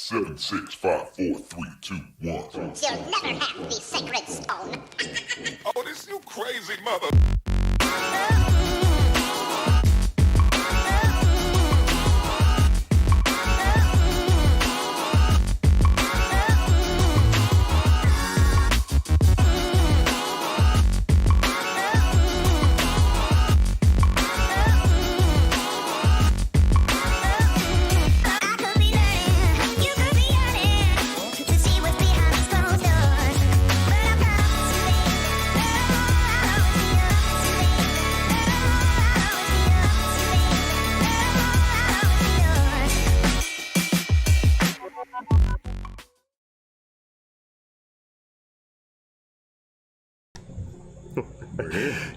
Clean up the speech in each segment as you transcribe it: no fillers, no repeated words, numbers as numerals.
7, 6, 5, 4, 3, 2, 1. You'll never have the sacred stone. Oh, this you crazy mother.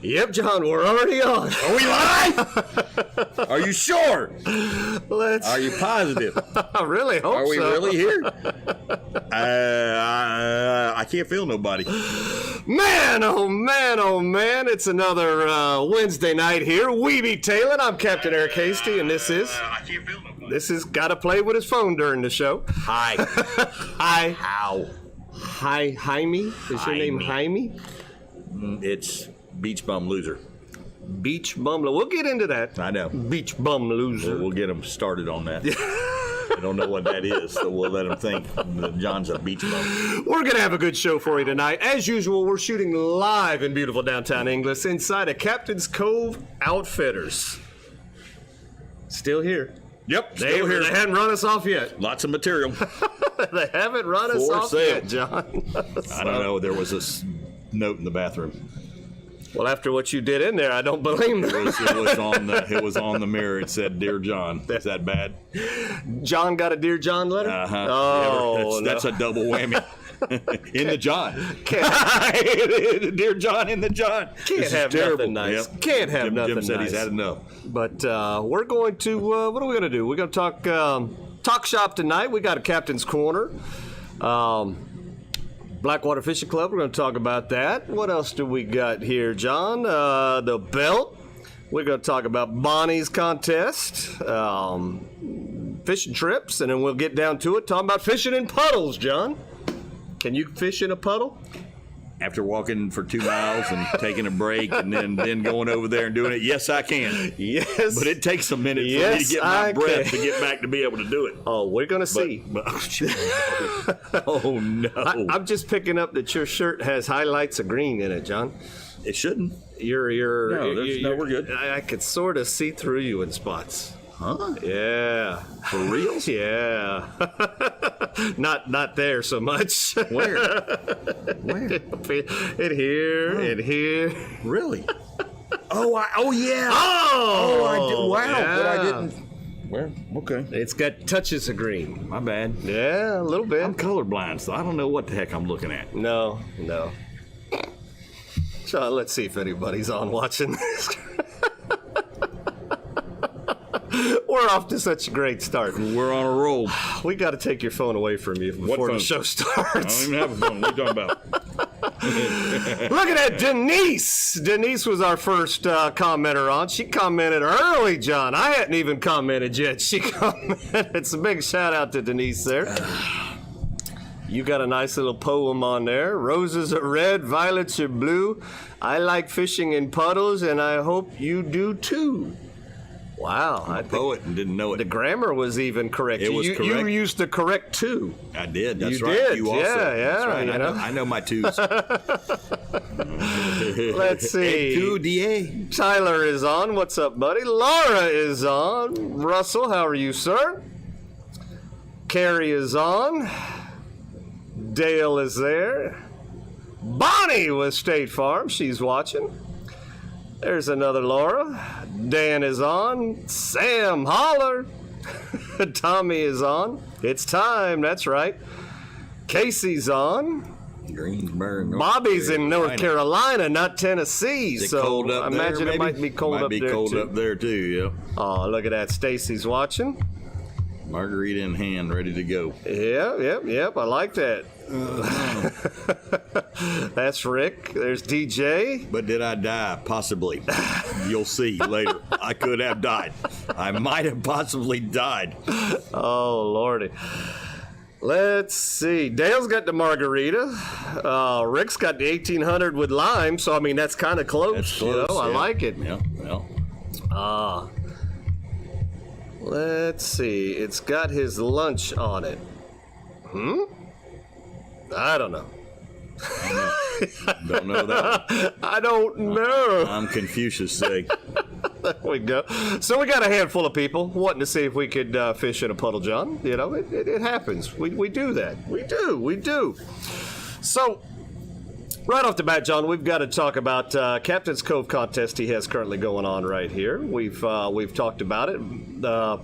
Yep, John, we're already on. Are we live? Are you sure? Are you positive? I really hope so. Are we really here? I can't feel nobody. Man, oh man, oh man, it's another Wednesday night here. We be Tailin. I'm Captain Eric Hasty, and this is... I can't feel nobody. This is Gotta Play with his phone during the show. Hi. Hi. How? Hi, Jaime? Is your name Jaime? It's Beach Bum Loser. Beach Bum. We'll get into that. I know. Beach Bum Loser. We'll get them started on that. I don't know what that is, so we'll let them think that John's a beach bum. We're going to have a good show for you tonight. As usual, we're shooting live in beautiful downtown Inglis inside of Captain's Cove Outfitters. Still here. Yep, They still here. hadn't run us off yet. Lots of material. They haven't run us For off sale. yet, John. I don't know. There was this note in the bathroom. Well, after what you did in there, I don't blame It them. was on the mirror. It said, "Dear John." Is that bad? John got a Dear John letter? Uh-huh. Oh, That's a double whammy. In the John. Dear John, in the John. Can't This is have terrible. nothing nice. Yep. Can't have nothing Jim said nice. he's had enough. But we're going to, what are we going to do? We're going to talk shop tonight. We got a Captain's Corner. Blackwater Fishing Club, we're going to talk about that. What else do we got here, John? The belt. We're going to talk about Bonnie's contest, fishing trips, and then we'll get down to it, talking about fishing in puddles, John. Can you fish in a puddle? After walking for 2 miles and taking a break and then going over there and doing it, yes, I can. Yes. But it takes a minute for me Yes, to get my I breath can. to get back to be able to do it. Oh, we're going to see. Oh, no. I'm just picking up that your shirt has highlights of green in it, John. It shouldn't. No, we're good. I could sort of see through you in spots. Huh? Yeah. For real? Yeah. Not there so much. Where? Where? In here. In here. Really? Oh, yeah. Oh! I did. Wow. Yeah. But I didn't. Where? Okay. It's got touches of green. My bad. Yeah, a little bit. I'm colorblind, so I don't know what the heck I'm looking at. No. So let's see if anybody's on watching this. We're off to such a great start. We're on a roll. We got to take your phone away from you before the phone? show I starts. don't even have a phone. What are you talking about? Look at that, Denise. Denise was our first commenter on. She commented early, John. I hadn't even commented yet. She commented. It's a big shout out to Denise there. You got a nice little poem on there. Roses are red, violets are blue. I like fishing in puddles, and I hope you do too. Wow. I'm a poet and didn't know it. The grammar was even correct. It was You correct. used the correct two. I did. That's You right. did. You also. Yeah, That's right. you know. I know my twos. Let's see. Two DA. Tyler is on. What's up, buddy? Laura is on. Russell, how are you, sir? Karrie is on. Dale is there. Bonnie with State Farm. She's watching. There's another Laura. Dan is on. Sam, holler. Tommy is on. It's time. That's right. Casey's on. Greensboro. North Bobby's in North Carolina. Carolina, not Tennessee. Is it So cold up I there, imagine it maybe? might be cold Might up be there cold too. up there too. Yeah. Oh, look at that. Stacy's watching. Margarita in hand, ready to go. Yep. I like that. That's Rick. There's DJ. But did I die? Possibly. You'll see later. I could have died. I might have possibly died. Oh, Lordy. Let's see. Dale's got the margarita. Rick's got the 1800 with lime. So I mean, that's kind of close. That's close. I like it. Yeah. Well. Let's see. It's got his lunch on it. I don't know. Don't know that. I don't know. I'm Confucius sig. There we go. So we got a handful of people wanting to see if we could fish in a puddle, John. You know, it happens. We do that. We do. So, right off the bat, John, we've got to talk about Captain's Cove contest he has currently going on right here. We've talked about it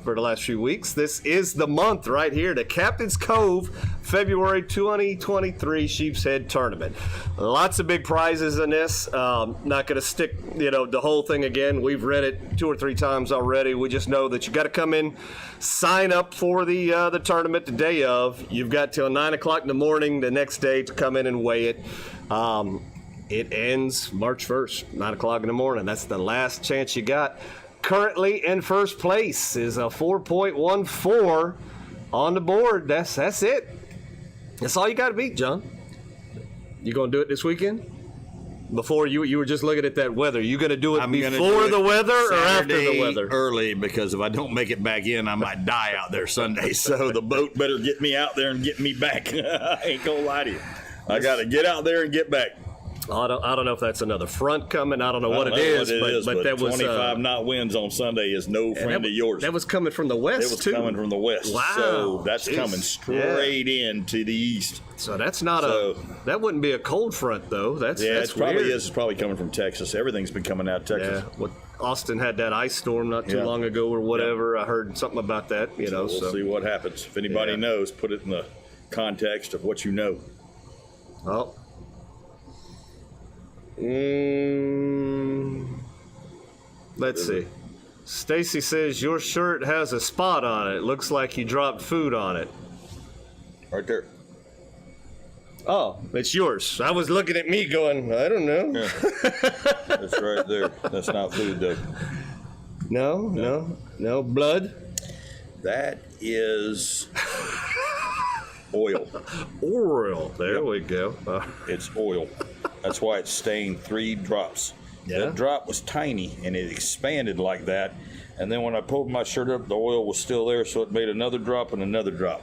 for the last few weeks. This is the month right here, the Captain's Cove February 2023 Sheep's Head Tournament. Lots of big prizes in this. Not going to stick, the whole thing again. We've read it 2 or 3 times already. We just know that you got to come in, sign up for the tournament the day of. You've got till 9 o'clock in the morning the next day to come in and weigh it. It ends March 1st, 9 o'clock in the morning. That's the last chance you got. Currently in first place is a 4.14 on the board. That's it. That's all you got to beat, John. You going to do it this weekend? Before you were just looking at that weather. You going to do it before the weather or after the weather? Early, because if I don't make it back in, I might die out there Sunday. So the boat better get me out there and get me back. I ain't going to lie to you. I got to get out there and get back. I don't know if that's another front coming. I don't know what it is, but that was 25 knot winds on Sunday is no friend of yours. That was coming from the west. It was coming from the west. Wow, so that's coming straight into the east. So that's not that wouldn't be a cold front though. That's probably weird. is. It's probably coming from Texas. Everything's been coming out of Texas. Yeah. Austin had that ice storm not too long ago or whatever. I heard something about that. So we'll see what happens. If anybody knows, put it in the context of what you know. Oh. Let's see. Stacy says your shirt has a spot on it. Looks like you dropped food on it. Right there. Oh, it's yours. I was looking at me going, I don't know. Yeah. That's right there. That's not food though. No blood. That is oil. Oil. There we go. It's oil. That's why it's stained 3 drops. Yeah. That drop was tiny and it expanded like that. And then when I pulled my shirt up, the oil was still there, so it made another drop and another drop.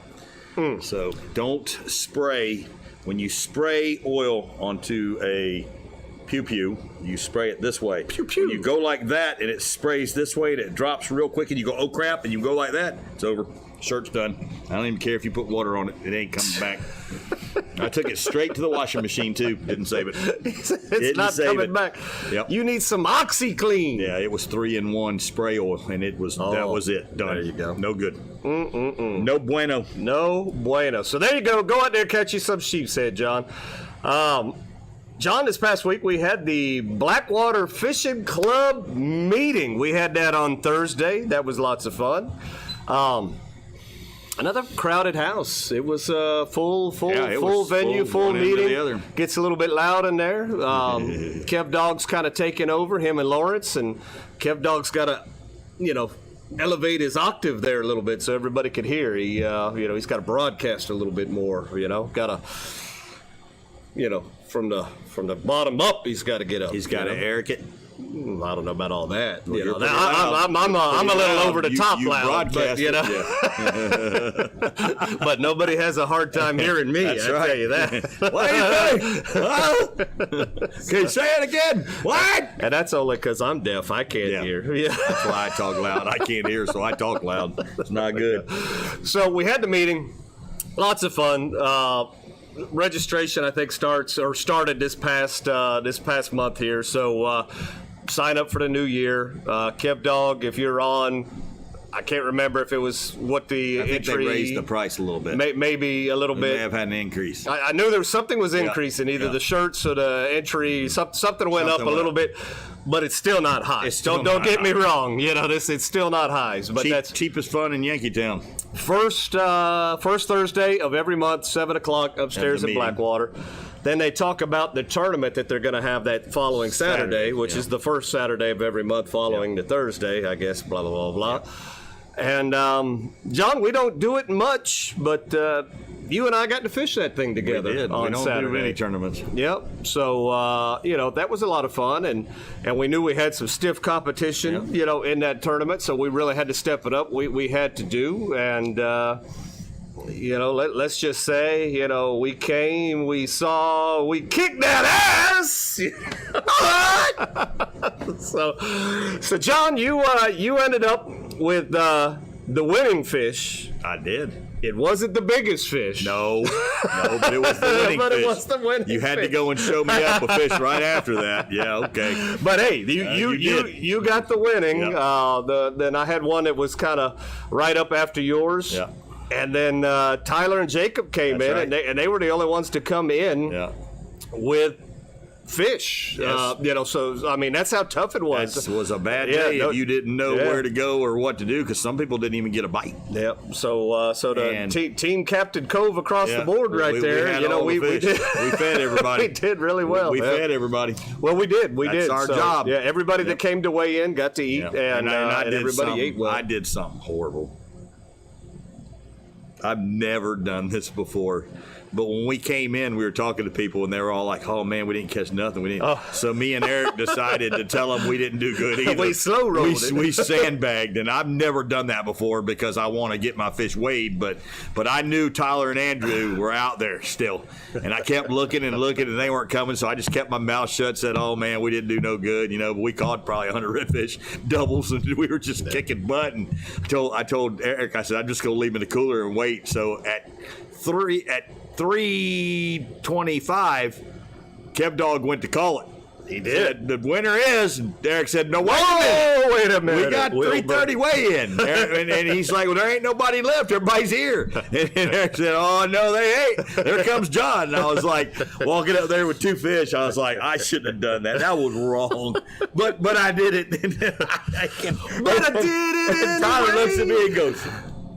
So don't spray. When you spray oil onto a pew-pew, you spray it this way. Pew-pew. When you go like that and it sprays this way and it drops real quick and you go, oh crap, and you go like that, it's over. Shirt's done. I don't even care if you put water on it. It ain't coming back. I took it straight to the washing machine, too. Didn't save it. It's not coming back. Yep. You need some OxyClean. Yeah, it was 3-in-1 spray oil, and that was it. Done. There you go. No good. No bueno. No bueno. So there you go. Go out there, catch you some sheep's head, John. John, this past week we had the Blackwater Fishing Club meeting. We had that on Thursday. That was lots of fun. Another crowded house. It was a full venue, full meeting. Gets a little bit loud in there. Kev Dog's kind of taking over, him and Lawrence, and Kev Dog's got to, elevate his octave there a little bit so everybody could hear. He, he's got to broadcast a little bit more. Got to, from the bottom up, he's got to get up. He's got to Eric it. I don't know about all that. Well, I'm a little over the top loud, but, yeah. but nobody has a hard time hearing me. That's I right. tell you that. What are you saying? Can you say it again? What? And that's only because I'm deaf. I can't hear. Yeah. That's why I talk loud. I can't hear, so I talk loud. It's not good. So we had the meeting. Lots of fun. Registration, I think, started this past month here. So sign up for the new year. Kev Dog, if you're on, I can't remember if it was what the I think entry. they raised the price a little bit. Maybe a little bit. They may have had an increase. I knew there was something was increasing, either the shirts or the entry. Something went up a little bit, but it's still not high. Don't get me wrong. It's still not high. But that's cheapest fun in Yankeetown. First Thursday of every month, 7 o'clock upstairs in Blackwater. Then they talk about the tournament that they're going to have that following Saturday, which is the first Saturday of every month following the Thursday, I guess, blah, blah, blah, blah. And John, we don't do it much, but you and I got to fish that thing together We did. on We don't Saturday. do any tournaments. Yep. So that was a lot of fun, and we knew we had some stiff competition, in that tournament. So we really had to step it up. We had to do, and let's just say, we came, we saw, we kicked that ass. So John, you ended up with the winning fish. I did. It wasn't the biggest fish. No, but it was the winning But fish. it was the winning You had to fish. go and show me up a fish right after that. Yeah, okay. But hey, you did. you got the winning. Yep. Then I had one that was kind of right up after yours. Yeah. And then Tyler and Jacob came That's in, right. and they were the only ones to come in Yeah. with fish. Yes. So I mean that's how tough it was. That was a bad Yeah, day if you didn't know yeah. where to go or what to do, because some people didn't even get a bite. Yep. So the And- team Captain Cove across Yeah. the board right We there. had all the we fish. did. We fed everybody. We did really well. We yeah. fed everybody. Well, we did. We That's did. our So, job. Yeah, everybody that came to weigh in got to eat, Yeah. and I did everybody something- ate well. I did something horrible. I've never done this before. But when we came in, we were talking to people, and they were all like, "Oh man, we didn't catch nothing. We didn't." Oh. So me and Eric decided to tell them we didn't do good either. We slow rolled it. We sandbagged, and I've never done that before because I want to get my fish weighed. But I knew Tyler and Andrew were out there still, and I kept looking and looking, and they weren't coming. So I just kept my mouth shut. Said, "Oh man, we didn't do no good." But we caught probably 100 redfish doubles, and we were just kicking butt. And I told Eric, I said, "I'm just gonna leave them in the cooler and wait." So at 3:25, Kev Dog went to call it. He did. The winner is, and Eric said, "No, wait a minute. Oh, wait a minute. We got 3:30 weigh-in." and he's like, "Well, there ain't nobody left. Everybody's here." And Eric said, "Oh, no, they ain't. There comes John." And I was like, walking up there with two fish, I was like, I shouldn't have done that. That was wrong. But I did it. But I did it And Tyler anyway. looks at me and goes,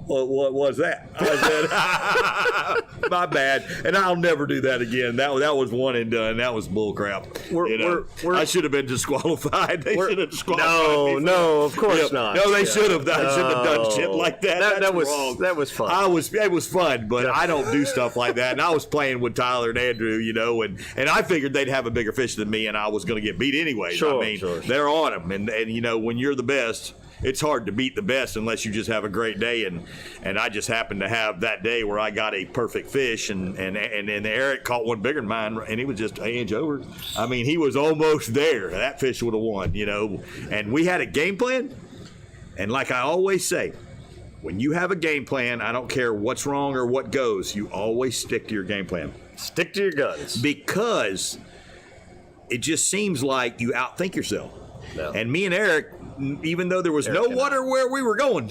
what was that? I said, "My bad," and I'll never do that again. That was one and done. That was bull crap. We're- I should have been disqualified. They should have disqualified me. No, of course not. No, they should have. I shouldn't have done shit like that. That's That was wrong. that was fun. It was fun, but I don't do stuff like that. And I was playing with Tyler and Andrew, and I figured they'd have a bigger fish than me, and I was going to get beat anyway. Sure, I mean, sure. they're on them, and when you're the best, it's hard to beat the best unless you just have a great day, and I just happened to have that day where I got a perfect fish, and Eric caught one bigger than mine, and he was just an inch over. I mean, he was almost there. That fish would have won, And we had a game plan, and like I always say, when you have a game plan, I don't care what's wrong or what goes, you always stick to your game plan. Stick to your guns. Because it just seems like you outthink yourself. No. And me and Eric, even though there was no water where we were going,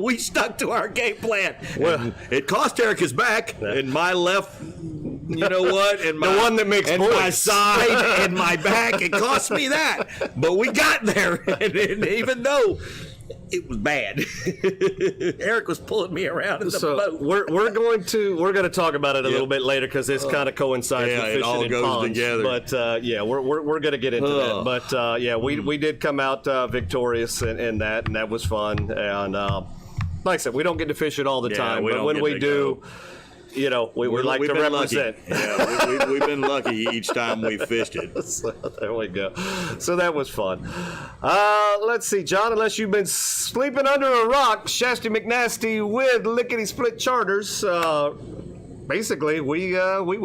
we stuck to our game plan. Well, it cost Eric his back and my left, and my, the one that makes and my points. side and my back. It cost me that, but we got there. And even though it was bad, Eric was pulling me around in the boat. we're going to talk about it a little bit later because this kind of coincides with fishing it all in goes ponds. together. But we're going to get into that. But we did come out victorious in that, and that was fun. And like I said, we don't get to fish it all the time, we but don't when get we to do. We like we've to been represent. Lucky. Yeah, we've been lucky each time we've fished it. So, there we go. So that was fun. Let's see, John, unless you've been sleeping under a rock, Shasty McNasty with Lickety Split Charters. Basically, we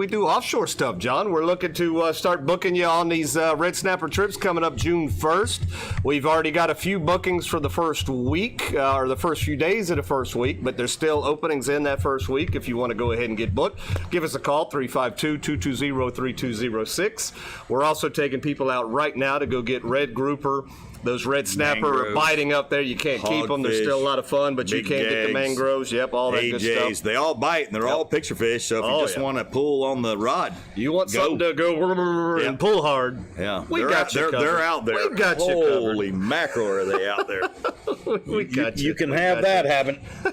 do offshore stuff, John. We're looking to start booking you on these red snapper trips coming up June 1st. We've already got a few bookings for the first week, or the first few days of the first week, but there's still openings in that first week if you want to go ahead and get booked. Give us a call, 352-220-3206. We're also taking people out right now to go get red grouper. Those red snapper Mangroves. are biting up there. You can't keep them. They're Hogfish, still a lot of fun, but you big can't get the Jigs, mangroves. Yep, all that good AJs, stuff. they all bite and they're all picture fish. So if you just want to pull on the rod, You want something to go Yeah. and pull hard. yeah, We they're got out, you they're, covered. they're out there. We got you covered. Holy mackerel, are they out there? We got you. You can We have got that happen. you.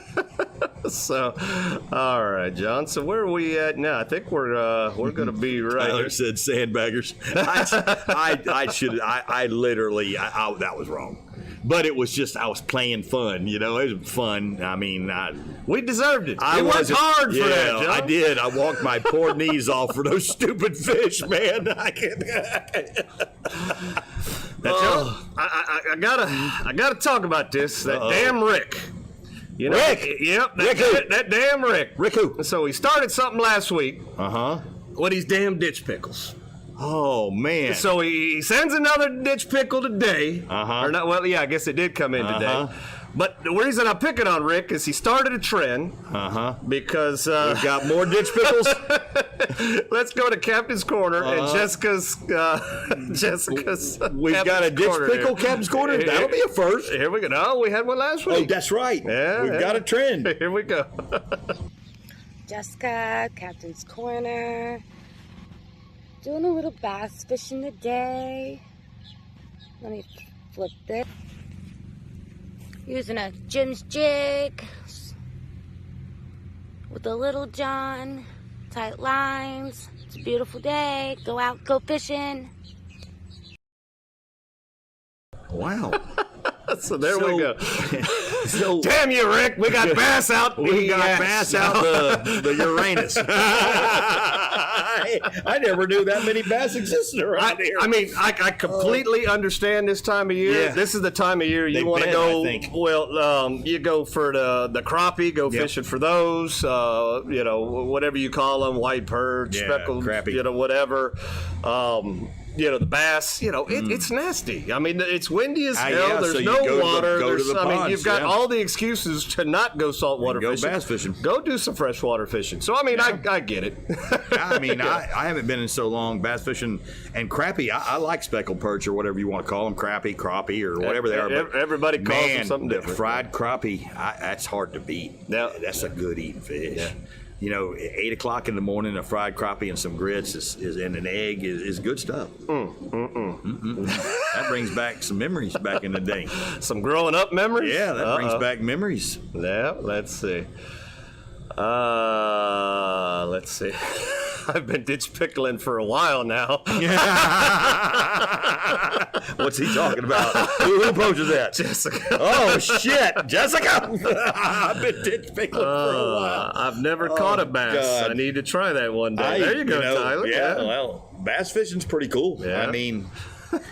So, all right, John. So where are we at now? I think we're going to be right Tyler here. said sandbaggers. I literally, that was wrong. But it was just, I was playing fun, you know. It was fun. I mean, we deserved it. I worked hard for that, John. I did. I walked my poor knees off for those stupid fish, man. I can't. I gotta talk about this. That damn Rick. You know, Rick. Yep. That damn Rick. Rick who? So he started something last week. Uh-huh. With these damn ditch pickles. Oh, man. So he sends another ditch pickle today. Uh-huh. Or not, well, yeah, I guess it did come in today. But the reason I'm picking on Rick is he started a trend. Because we've got more ditch pickles. Let's go to Captain's Corner and Jessica's. We've got a ditch pickle Captain's Corner. That'll be a first. Here we go. No, we had one last week. Oh, that's right. Yeah, we've got a trend. Here we go. Jessica, Captain's Corner. Doing a little bass fishing today. Let me flip this. Using a Jim's jig with a Little John, tight lines. It's a beautiful day. Go out, go fishing. Wow. So there we go. So, damn you, Rick. We got bass out. We got bass out the Uranus. I never knew that many bass existed around here. I mean, I completely understand this time of year. Yeah. This is the time of year you want to go. Well, you go for the crappie, go fishing for those. You know, whatever you call them, white perch, speckled, crappie. you know, whatever. You know, the bass, you know, it's nasty. I mean, it's windy as hell. Yeah, There's so no go water. to the I mean, ponds, you've got all the excuses to not go saltwater go fishing. bass fishing. Go do some freshwater fishing. So, I mean, I get it. I mean, I haven't been in so long bass fishing. And crappie, I like speckled perch or whatever you want to call them, crappie, or whatever they are. But everybody calls them something different. Fried crappie, that's hard to beat. Now, that's a good eating fish. Yeah. You know, 8 o'clock in the morning, a fried crappie and some grits is and an egg is good stuff. That brings back some memories back in the day. Some growing up memories? Yeah, that brings back memories. Yeah, let's see. Let's see. I've been ditch pickling for a while now. What's he talking about? Who poses that? Jessica. Oh, shit. Jessica. I've been ditch pickling for a while. I've never caught a bass. God. I need to try that one day. There you go, Tyler. Yeah, well, bass fishing's pretty cool. Yeah. I mean,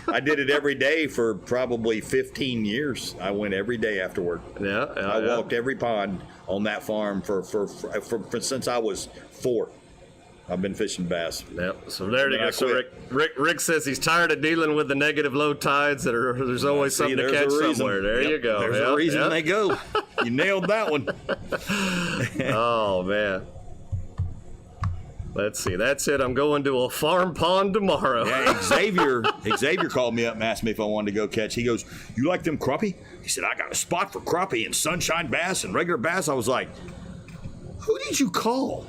I did it every day for probably 15 years. I went every day after work. Yeah. I walked every pond on that farm for since I was 4. I've been fishing bass. Yep. So there you go. So Rick says he's tired of dealing with the negative low tides. There's always something to catch somewhere. There you go. There's a reason they go. You nailed that one. Oh man. Let's see. That's it. I'm going to a farm pond tomorrow. Yeah, Xavier called me up and asked me if I wanted to go catch. He goes, "You like them crappie?" He said, "I got a spot for crappie and sunshine bass and regular bass." I was like, "Who did you call?"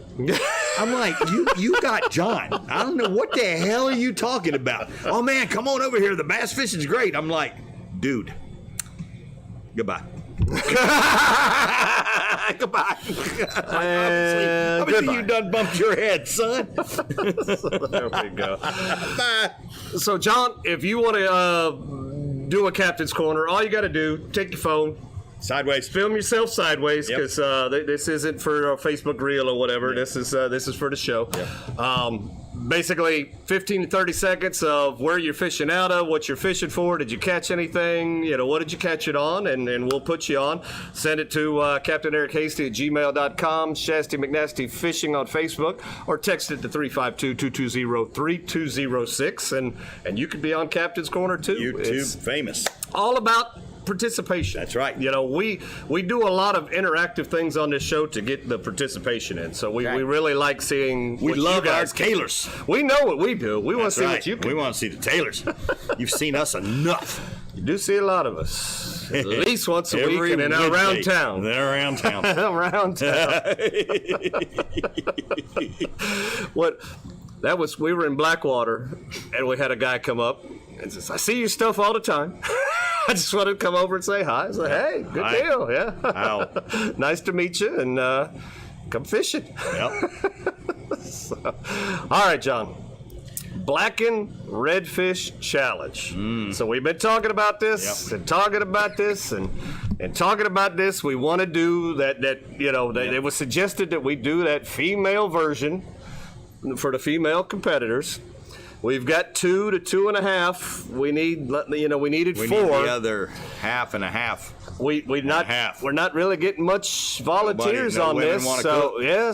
I'm like, you got John. I don't know what the hell are you talking about. Oh man, come on over here. The bass fishing's great. I'm like, dude, goodbye. Goodbye. I bet you done bumped your head, son. There we go. Bye. So, John, if you want to do a Captain's Corner, all you got to do, take your phone. Sideways. Film yourself sideways because this isn't for a Facebook reel or whatever. Yep. This is for the show. Yep. Basically, 15 to 30 seconds of where you're fishing out of, what you're fishing for. Did you catch anything? You know, what did you catch it on? And we'll put you on. Send it to Captain Eric Hasty at gmail.com, Shasty McNasty Fishing on Facebook, or text it to 352-220-3206, and you could be on Captain's Corner too. YouTube famous. All about participation. That's right. You know, we do a lot of interactive things on this show to get the participation in. So we really like seeing. We love our tailors. We know what we do. We want to see what you can. We want to see the tailors. You've seen us enough. You do see a lot of us. At least once a week and then around town. They're around town. Around town. We were in Blackwater and we had a guy come up and says, "I see your stuff all the time." I just wanted to come over and say hi. I was like, "Hey, good deal, yeah. Nice to meet you, and come fishing." Yep. All right, John. Blackened Redfish Challenge. So we've been talking about this and talking about this and talking about this. We want to do that it was suggested that we do that female version for the female competitors. We've got 2 to 2.5. We needed 4. We need the other half and a half. We're not really getting much volunteers on this.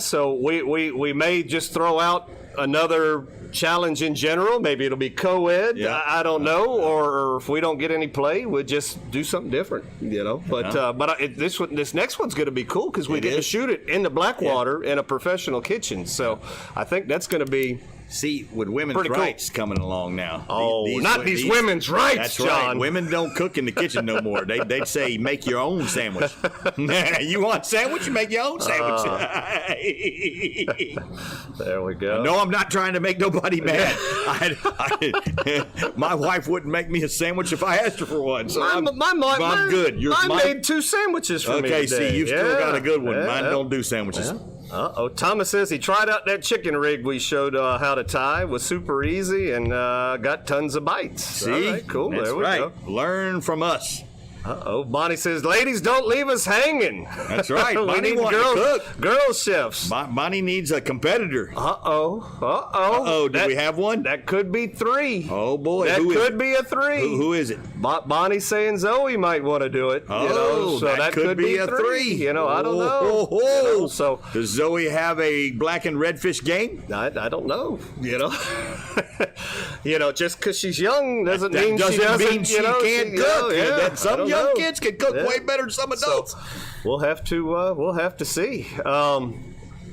So we may just throw out another challenge in general. Maybe it'll be co-ed. I don't know. Or if we don't get any play, we'll just do something different. But this next one's going to be cool because we get to shoot it in the Blackwater in a professional kitchen. So I think that's going to be. See, with women's rights coming along now. Oh, these women's rights, that's John. Right. Women don't cook in the kitchen no more. They'd say, make your own sandwich. You want a sandwich? You make your own sandwich. There we go. No, I'm not trying to make nobody mad. My wife wouldn't make me a sandwich if I asked her for one. So I'm good. Mine made 2 sandwiches for me today. Okay, see, you've still got a good one. Mine don't do sandwiches. Thomas says he tried out that chicken rig we showed how to tie. It was super easy and got tons of bites. See? All right, cool. That's there we go. Learn from us. Bonnie says, ladies, don't leave us hanging. That's right. We Bonnie need wants to cook. Girl chefs. Bonnie needs a competitor. Do we have one? That could be 3. Oh, boy. That could be a 3. Who is it? Bonnie's saying Zoe might want to do it. So that could be a 3. I don't know. So does Zoe have a black and redfish game? I don't know. Just because she's young doesn't mean she can't cook. Some young kids can cook way better than some adults. So we'll have to see.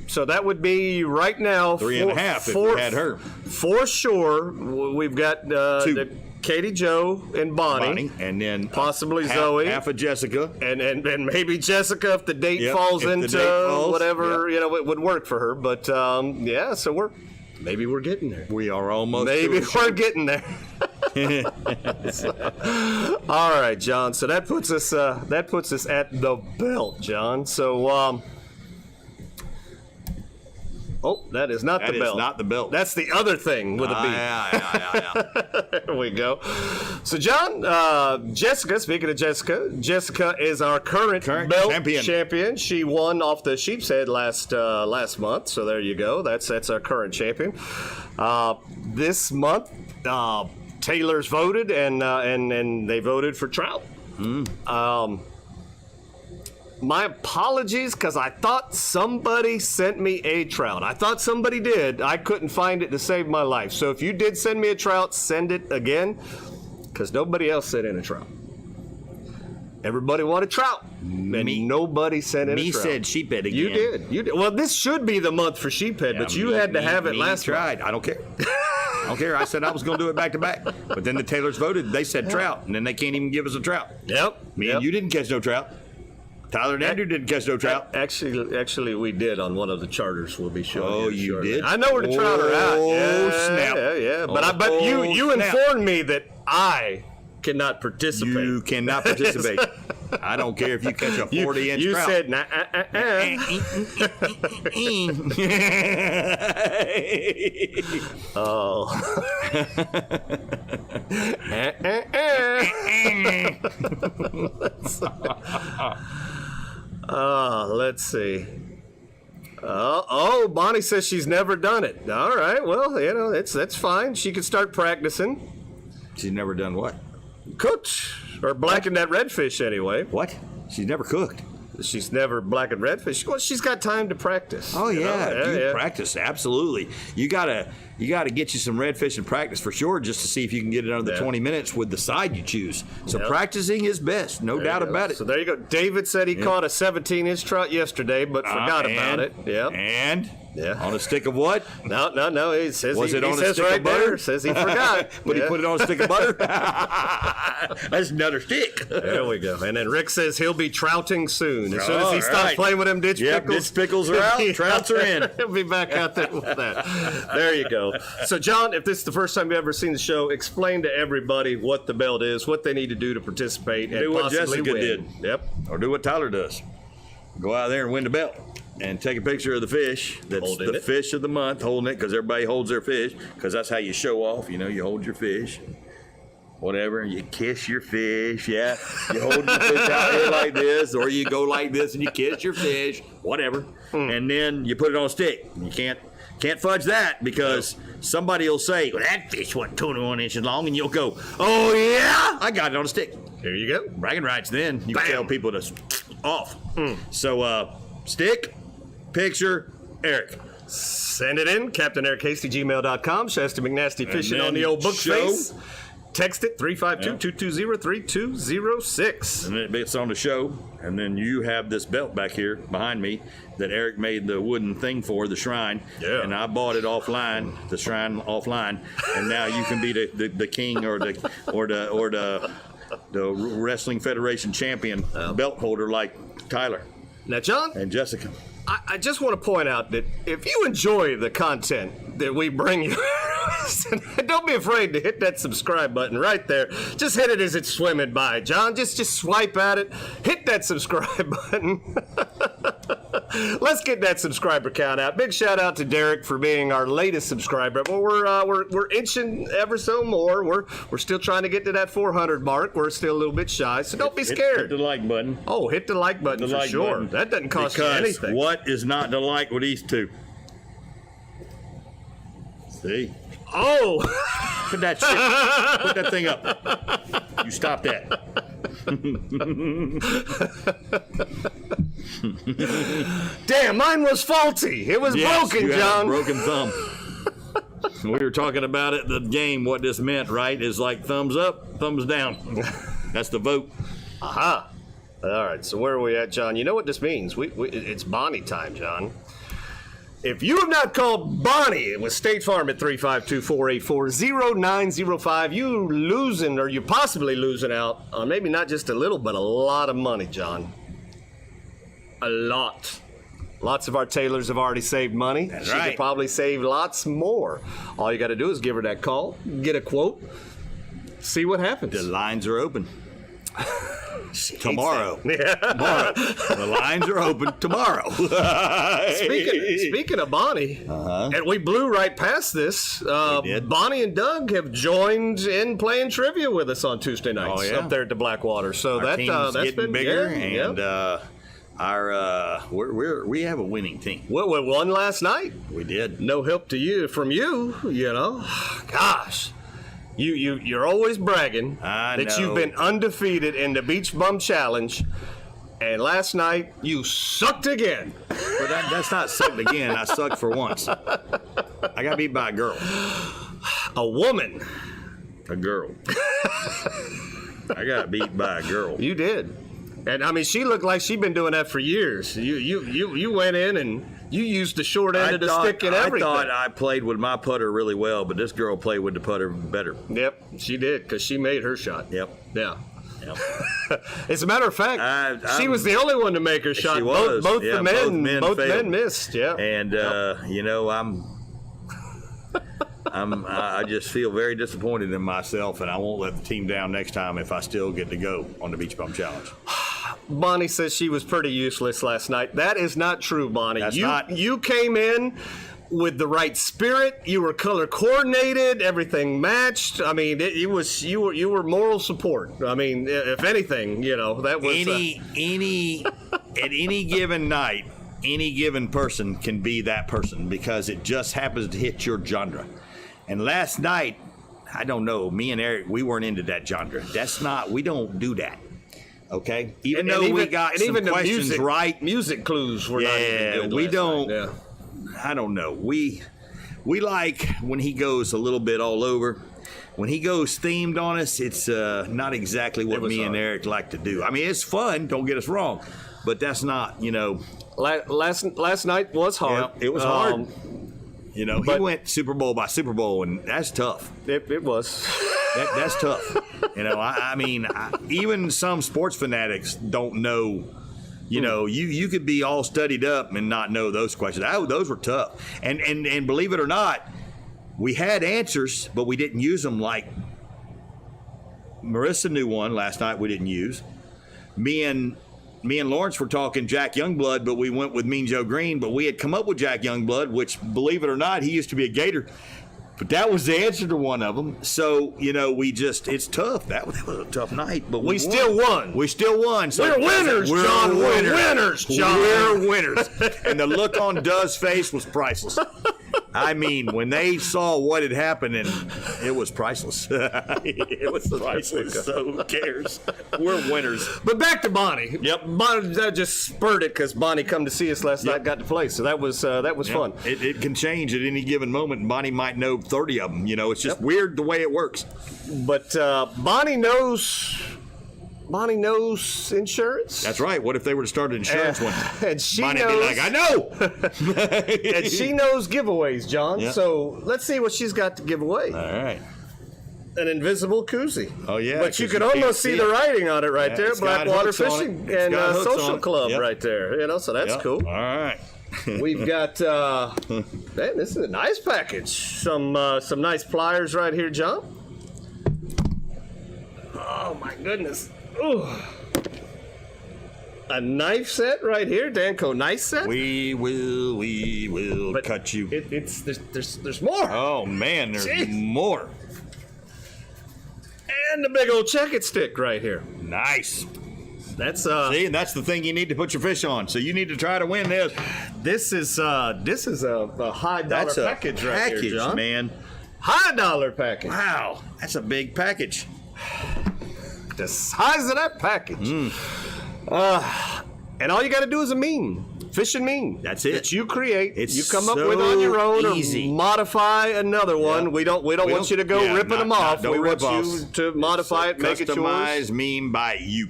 So that would be right now 3.5 if we had her. For sure, we've got 2. Katie Jo and Bonnie, and then possibly Zoe, half of Jessica, and maybe Jessica if the date falls into whatever it would work for her. But so maybe we're getting there. We are almost. Maybe we're getting there. All right, John. So that puts us at the belt, John. So that is not the belt. That is not the belt. That's the other thing with a B. Yeah. There we go. So, John, Jessica, speaking of Jessica is our current belt champion. She won off the sheep's head last month. So there you go. That's our current champion. This month, Taylor's voted, and they voted for trout. My apologies, because I thought somebody sent me a trout. I thought somebody did. I couldn't find it to save my life. So if you did send me a trout, send it again, because nobody else sent in a trout. Everybody wanted trout, and nobody sent in a trout. Me said sheephead again. You did. Well, this should be the month for sheephead, but you had to have it last month. I don't care. I don't care. I said I was going to do it back to back. But then the Taylors voted. They said trout, and then they can't even give us a trout. Yep. Me and you didn't catch no trout. Tyler and Andrew didn't catch no trout. Actually, we did on one of the charters. We'll be showing. Oh, you did? I know where the trout are at. Oh, snap! Yeah. But you informed me that I cannot participate. You cannot participate. I don't care if you catch a 40-inch you trout. You said, let's see. Bonnie says she's never done it. All right, well, that's fine. She can start practicing. She's never done what? Cooked or blackened that redfish anyway. What? She's never cooked. She's never blackened redfish. Well, she's got time to practice. Oh practice, absolutely. You gotta get you some redfish and practice for sure, just to see if you can get it under the 20 minutes with the side you choose. So practicing is best, no doubt about it. So there you go. David said he caught a 17-inch trout yesterday, but forgot about it. Yep. And on a stick of what? No. He says was it on a stick of butter? Says he forgot. But he put it on a stick of butter. That's another stick. There we go. And then Rick says he'll be trouting soon. As soon as he stops playing with them ditch pickles. Ditch pickles are out. Trouts are in. He'll be back out there with that. There you go. So, John, if this is the first time you've ever seen the show, explain to everybody what the belt is, what they need to do to participate, and do what possibly Jessica win. did. Yep. Or do what Tyler does. Go out there and win the belt. and take a picture of the fish. That's Holding the it. fish of the month, holding it, because everybody holds their fish, because that's how you show off. You know, you hold your fish. Whatever, you kiss your fish, yeah. You hold your fish out here like this, or you go like this and you kiss your fish, whatever. And then you put it on a stick. You can't fudge that, because somebody will say, well, that fish wasn't 21 inches long, and you'll go, oh yeah, I got it on a stick. Here you go. Bragging rights then. You Bam. can tell people to off. So, stick, picture, Eric. Send it in, CaptainEricHastyGmail.com. Shasta McNasty fishing then on the old book show. face. Text it 352-220-3206. And then it's on the show, and then you have this belt back here behind me that Eric made the wooden thing for, the shrine. Yeah. And I bought it offline, the shrine offline, and now you can be the king or the Wrestling Federation champion belt holder like Tyler Now, John, and Jessica. I just want to point out that if you enjoy the content that we bring you, don't be afraid to hit that subscribe button right there. Just hit it as it's swimming by, John. Just swipe at it. Hit that subscribe button. Let's get that subscriber count out. Big shout out to Derek for being our latest subscriber. Well, we're inching ever so more. We're still trying to get to that 400 mark. We're still a little bit shy, so don't be scared. Hit the like button. Oh, hit the like button The for like sure. button. That doesn't cost you Because anything. what is not to like with these two? See? Oh! Put that thing up. You stop that. Damn, mine was faulty. It was Yes, broken, you had a John. broken thumb. We were talking about it, the game, what this meant, right? Is like thumbs up, thumbs down. That's the vote. Aha. All right, so where are we at, John? You know what this means. It's Bonnie time, John. If you have not called Bonnie with State Farm at 352-484-0905, you losing, or you possibly losing out on maybe not just a little, but a lot of money, John. A lot. Lots of our tailors have already saved money. That's She right. could probably save lots more. All you got to do is give her that call, get a quote, see what happens. The lines are open. Tomorrow. Yeah. Tomorrow. The lines are open tomorrow. Speaking of Bonnie, and we blew right past this. did. Bonnie and Doug have joined in playing trivia with us on Tuesday nights Oh, yeah. up there at the Blackwater. So Our that's team's getting been bigger, yeah, and yeah. we have a winning team. We won last night. We did. No help to you from you. You know, gosh. You're always bragging I that know. you've been undefeated in the Beach Bum Challenge, and last night you sucked again. But that's not sucked again. I sucked for once. I got beat by a girl. A woman. A girl. I got beat by a girl. You did. And I mean, she looked like she'd been doing that for years. You went in and you used the short end of the stick and everything. I thought I played with my putter really well, but this girl played with the putter better. Yep, she did, because she made her shot. Yep. Yeah. Yep. As a matter of fact, she was the only one to make her shot. She was. Both Yeah, the men, both men failed. missed. Yeah. And you know, I just feel very disappointed in myself, and I won't let the team down next time if I still get to go on the Beach Bum Challenge. Bonnie says she was pretty useless last night. That is not true, Bonnie. That's not. You came in with the right spirit. You were color coordinated. Everything matched. I mean, you were moral support. I mean, if anything, you know, that was At any given night, any given person can be that person because it just happens to hit your genre. And last night, I don't know, me and Eric, we weren't into that genre. We don't do that. Okay? Even though we got some questions right. Music clues were not even good we last don't. night. Yeah. I don't know. We like when he goes a little bit all over. When he goes themed on us, it's not exactly what me and Eric like to do. I mean, it's fun. Don't get us wrong, but that's not. You know, Last night was hard. Yeah, it was hard. You know, he went Super Bowl by Super Bowl, and that's tough. It was. That's tough. You know, I mean, even some sports fanatics don't know. You know, you could be all studied up and not know those questions. Those were tough. And believe it or not, we had answers, but we didn't use them. Like Marissa knew one last night we didn't use. Me and me and Lawrence were talking Jack Youngblood, but we went with Mean Joe Green. But we had come up with Jack Youngblood, which, believe it or not, he used to be a Gator. But that was the answer to one of them. So, it's tough. That was a tough night. But we still won. We still won. So We're winners, John. We're winners, John. We're winners. And the look on Doug's face was priceless. I mean, when they saw what had happened, and it was priceless. It was priceless. So who cares? We're winners. But back to Bonnie. Yep. Bonnie, that just spurred it because Bonnie come to see us last night, got to play. So that was fun. It can change at any given moment, and Bonnie might know 30 of them. It's just weird the way it works. But Bonnie knows insurance. That's right. What if they were to start an insurance one? And she Bonnie knows. would be like, I know. And she knows giveaways, John. Yeah. So let's see what she's got to give away. All right. An invisible koozie. Oh, yeah. But you 'cause could can't almost see the writing on it right there. it's got Blackwater hooks on Fishing it. It's and got hooks Social on it. Club Yep. right there. So that's Yep. cool. All right. We've got, man, this is a nice package. Some nice pliers right here, John. Oh, my goodness. Ooh. A knife set right here, Danco knife set. We will But cut you. There's more. Oh, man, there's Jeez. more. And the big old check-it stick right here. Nice. That's See, and that's the thing you need to put your fish on. So you need to try to win this. this is a high dollar That's a package right here, John. man. High dollar package. Wow, that's a big package. The size of that package. And all you got to do is a meme. Fishing meme. That's it. That you create. It's you come up so with on your own easy. or modify another one. Yeah. We don't want you to go ripping them off. We want you to modify it, make it yours. Customized meme by you.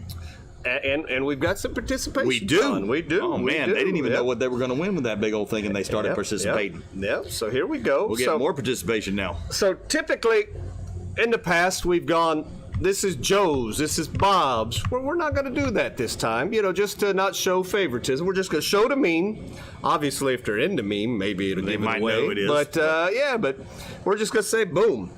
And we've got some participation. We do. John. We do. Oh, We man, do. they didn't even Yep. know what they were going to win with that big old thing, and they started participating. Yep. So here we go. We'll get more participation now. So typically, in the past, we've gone, this is Joe's, this is Bob's. Well, we're not going to do that this time, just to not show favoritism. We're just going to show the meme. Obviously, if they're into meme, maybe it'll give it might away. know it is. But, but we're just going to say, boom.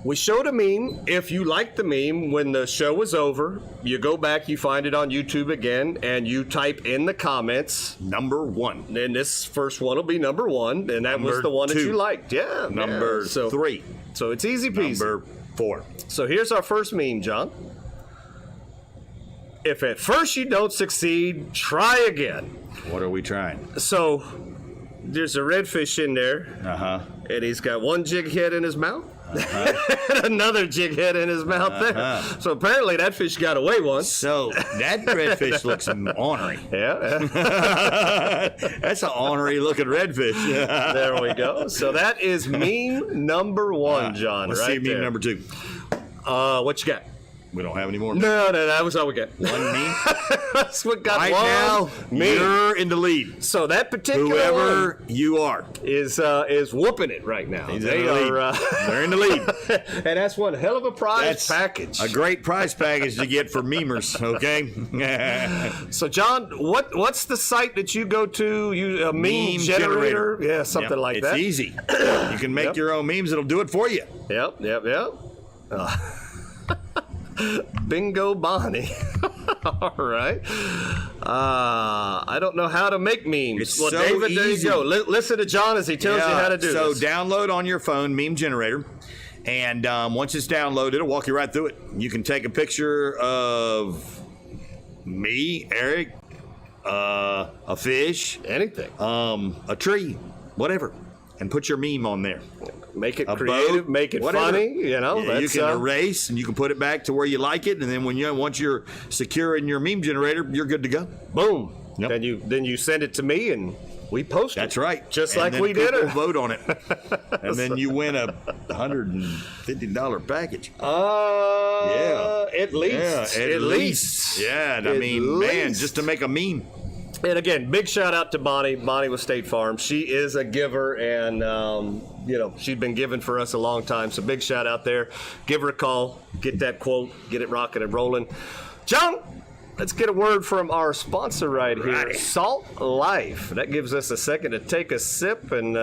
We showed a meme. If you like the meme, when the show is over, you go back, you find it on YouTube again, and you type in the comments. Number 1. And this first one will be number 1, and that was Number the one that 2. you liked. Yeah. Number 3. So it's easy peasy. Number 4. So here's our first meme, John. If at first you don't succeed, try again. What are we trying? So there's a redfish in there, and he's got one jig head in his mouth. And another jig head in his mouth there. So apparently that fish got away once. So that redfish looks ornery. Yeah. That's an ornery looking redfish. There we go. So that is meme number 1, John. Let's right see meme there. number 2. What you got? We don't have any more. No, that was all we got. One meme. That's what got Right one now, meme. you're in the lead. So that particular Whoever one you are is whooping it right now. He's They in the lead. are, They're in the lead. and that's one hell of a prize That's package. a great prize package to get for memers. Okay. So, John, what's the site that you go to? You a meme generator? Yeah, something Yep, like that. It's easy. You can make Yep. your own memes. It'll do it for you. Yep. Bingo Bonnie. All right. I don't know how to make memes. It's well, so David, there you easy. go. Listen to John as he tells you how to do so this. download on your phone Meme Generator, and once it's downloaded, it'll walk you right through it. You can take a picture of me, Eric, a fish, Anything. a tree, whatever, and put your meme on there. Make it A creative, boat, make it whatever. funny, Yeah, you that's, can erase and you can put it back to where you like it, and then once you're secure in your meme generator, you're good to go. boom. Yep. Then you send it to me and we post it. That's right. Just And like then we did people it. vote on it, and then you win a $150 package. At least. Yeah, at least. Yeah, and I At mean, man, least. just to make a meme. And again, big shout out to Bonnie. Bonnie with State Farm. She is a giver, and she's been giving for us a long time. So big shout out there. Give her a call. Get that quote. Get it rocking and rolling. John, let's get a word from our sponsor right here, Righty. Salt Life. That gives us a second to take a sip and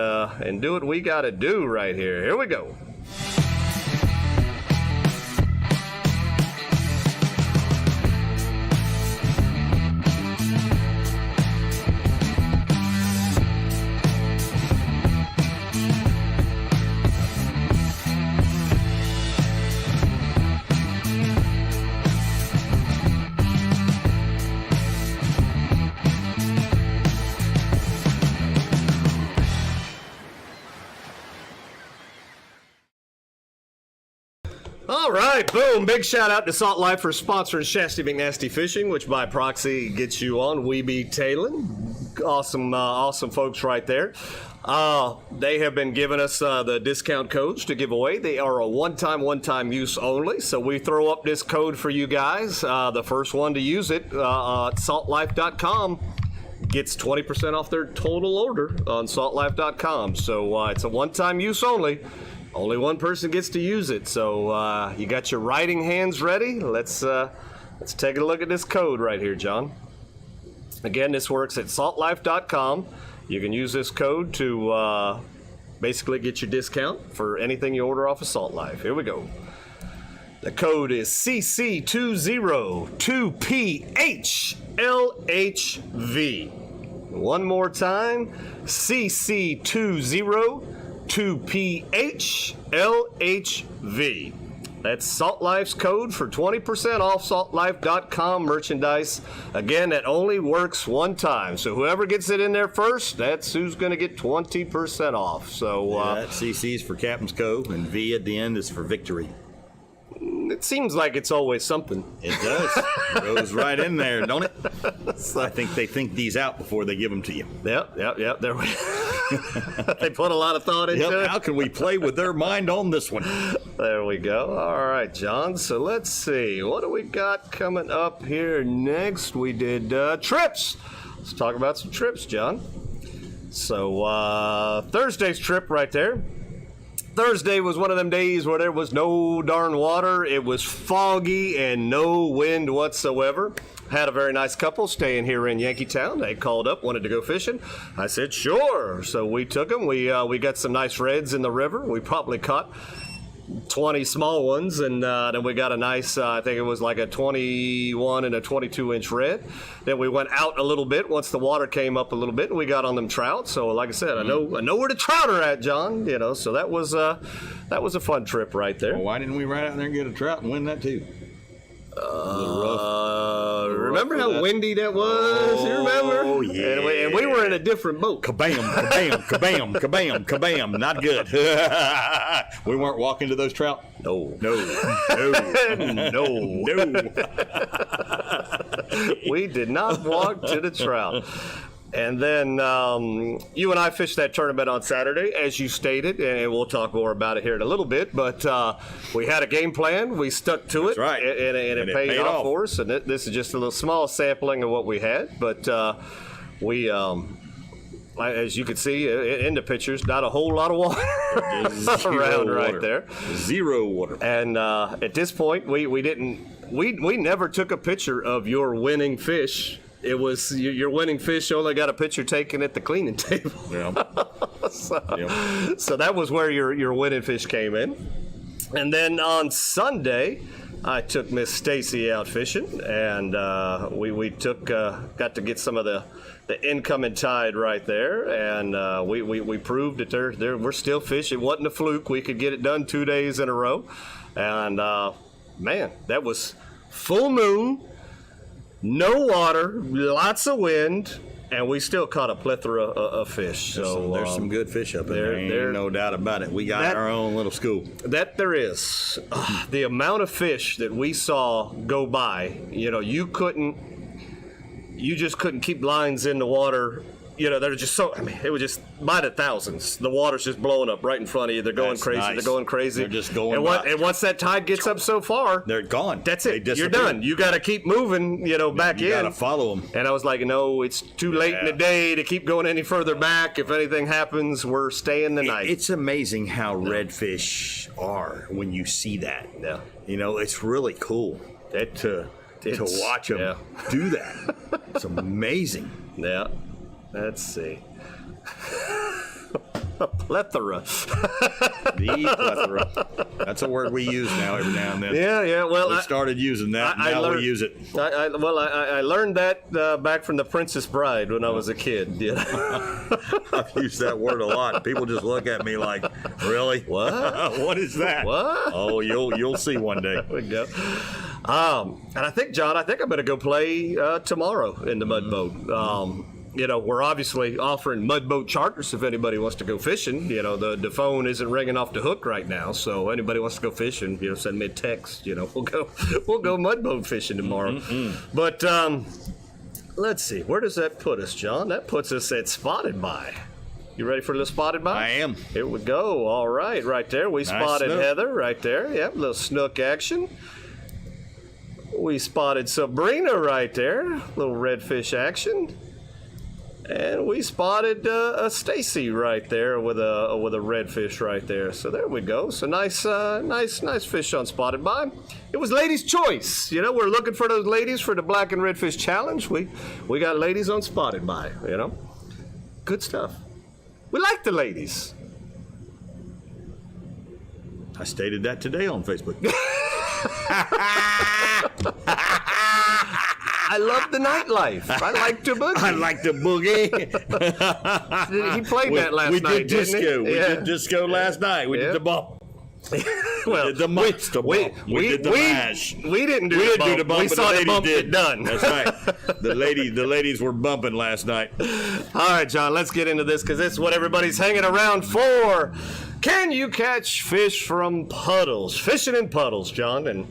do what we got to do right here. Here we go. All right, boom. Big shout out to Salt Life for sponsoring Shasty McNasty Fishing, which by proxy gets you on We Be Tailin. Awesome folks right there. They have been giving us the discount codes to give away. They are a one-time use only. So we throw up this code for you guys. The first one to use it, saltlife.com, gets 20% off their total order on saltlife.com. So it's a one-time use only. Only one person gets to use it. So you got your writing hands ready? Let's take a look at this code right here, John. Again, this works at saltlife.com. You can use this code to basically get your discount for anything you order off of Salt Life. Here we go. The code is CC202PHLHV. One more time, CC202PHLHV. That's Salt Life's code for 20% off saltlife.com merchandise. Again, that only works one time. So whoever gets it in there first, that's who's going to get 20% off. So that CC's for Captain's Cove, and V at the end is for victory. It seems like it's always something. It does. It goes right in there, don't it? I think they think these out before they give them to you. Yep. There we They put a lot of thought into it. How can we play with their mind on this one? There we go. All right, John. So let's see. What do we got coming up here next? We did trips. Let's talk about some trips, John. So Thursday's trip right there. Thursday was one of them days where there was no darn water. It was foggy and no wind whatsoever. Had a very nice couple staying here in Yankeetown. They called up, wanted to go fishing. I said, sure. So we took them. We got some nice reds in the river. We probably caught 20 small ones, and then we got a nice, I think it was like a 21 and a 22-inch red. Then we went out a little bit once the water came up a little bit, and we got on them trout. So like I said, I know where the trout are at, John. You know, so that was a fun trip right there. Well, why didn't we ride out there and get a trout and win that too? Remember how windy that was? You remember? Oh, yeah. And we were in a different boat. Kabam, kabam, kabam, kabam, kabam. Not good. We weren't walking to those trout? No. No. We did not walk to the trout. And then you and I fished that tournament on Saturday, as you stated, and we'll talk more about it here in a little bit. But we had a game plan. We stuck to it. That's right. And it paid off for us. And this is just a little small sampling of what we had. But we, as you can see in the pictures, not a whole lot of water around right there. Zero water. And at this point, we never took a picture of your winning fish. It was your winning fish only got a picture taken at the cleaning table. Yeah. So that was where your winning fish came in. And then on Sunday, I took Miss Stacy out fishing, and we got to get some of the incoming tide right there, and we proved that we're still fishing. It wasn't a fluke. We could get it done 2 days in a row, and man, that was full moon. No water, lots of wind, and we still caught a plethora of fish. So there's some good fish up in there. Ain't no doubt about it. We got our own little school. That there is. The amount of fish that we saw go by, you just couldn't keep lines in the water. They're just so, it was just by the thousands. The water's just blowing up right in front of you. They're going crazy. Nice. They're going crazy. They're just going and once that tide gets up so far, they're gone. That's it. You're done. You got to keep moving, back in. You got to follow them. And I was like, it's too late in the day to keep going any further back. If anything happens, we're staying the night. It's amazing how redfish are when you see that. Yeah. It's really cool to watch them do that. It's amazing. Yeah. Let's see. A plethora. The plethora. That's a word we use now every now and then. Yeah. Well, we started using that. Now we use it. I learned that back from The Princess Bride when I was a kid. I've used that word a lot. People just look at me like, really? What? What is that? What? Oh, you'll see one day. There we go. And I think, John, I'm going to go play tomorrow in the mud boat. we're obviously offering mud boat charters if anybody wants to go fishing. The phone isn't ringing off the hook right now, so anybody wants to go fishing, send me a text. We'll go mud boat fishing tomorrow. Mm-hmm. But let's see, where does that put us, John? That puts us at Spotted By. You ready for the Spotted By? I am. Here we go. All right, right there. We spotted snook. Heather right there. Yep, little snook action. We spotted Sabrina right there. Little redfish action. And we spotted Stacy right there with a redfish right there. So there we go. So nice fish on Spotted By. It was ladies' choice. We're looking for those ladies for the Black and Redfish Challenge. We got ladies on Spotted By. Good stuff. We like the ladies. I stated that today on Facebook. I love the nightlife. I like to boogie. I like to boogie. He played that last night. We did disco. We did disco last night. We did the bump. Well, we did the monster bump. We did the mash. We didn't do the bump. We saw the bump get done. That's right. The ladies were bumping last night. All right, John, let's get into this because this is what everybody's hanging around for. Can you catch fish from puddles? Fishing in puddles, John. And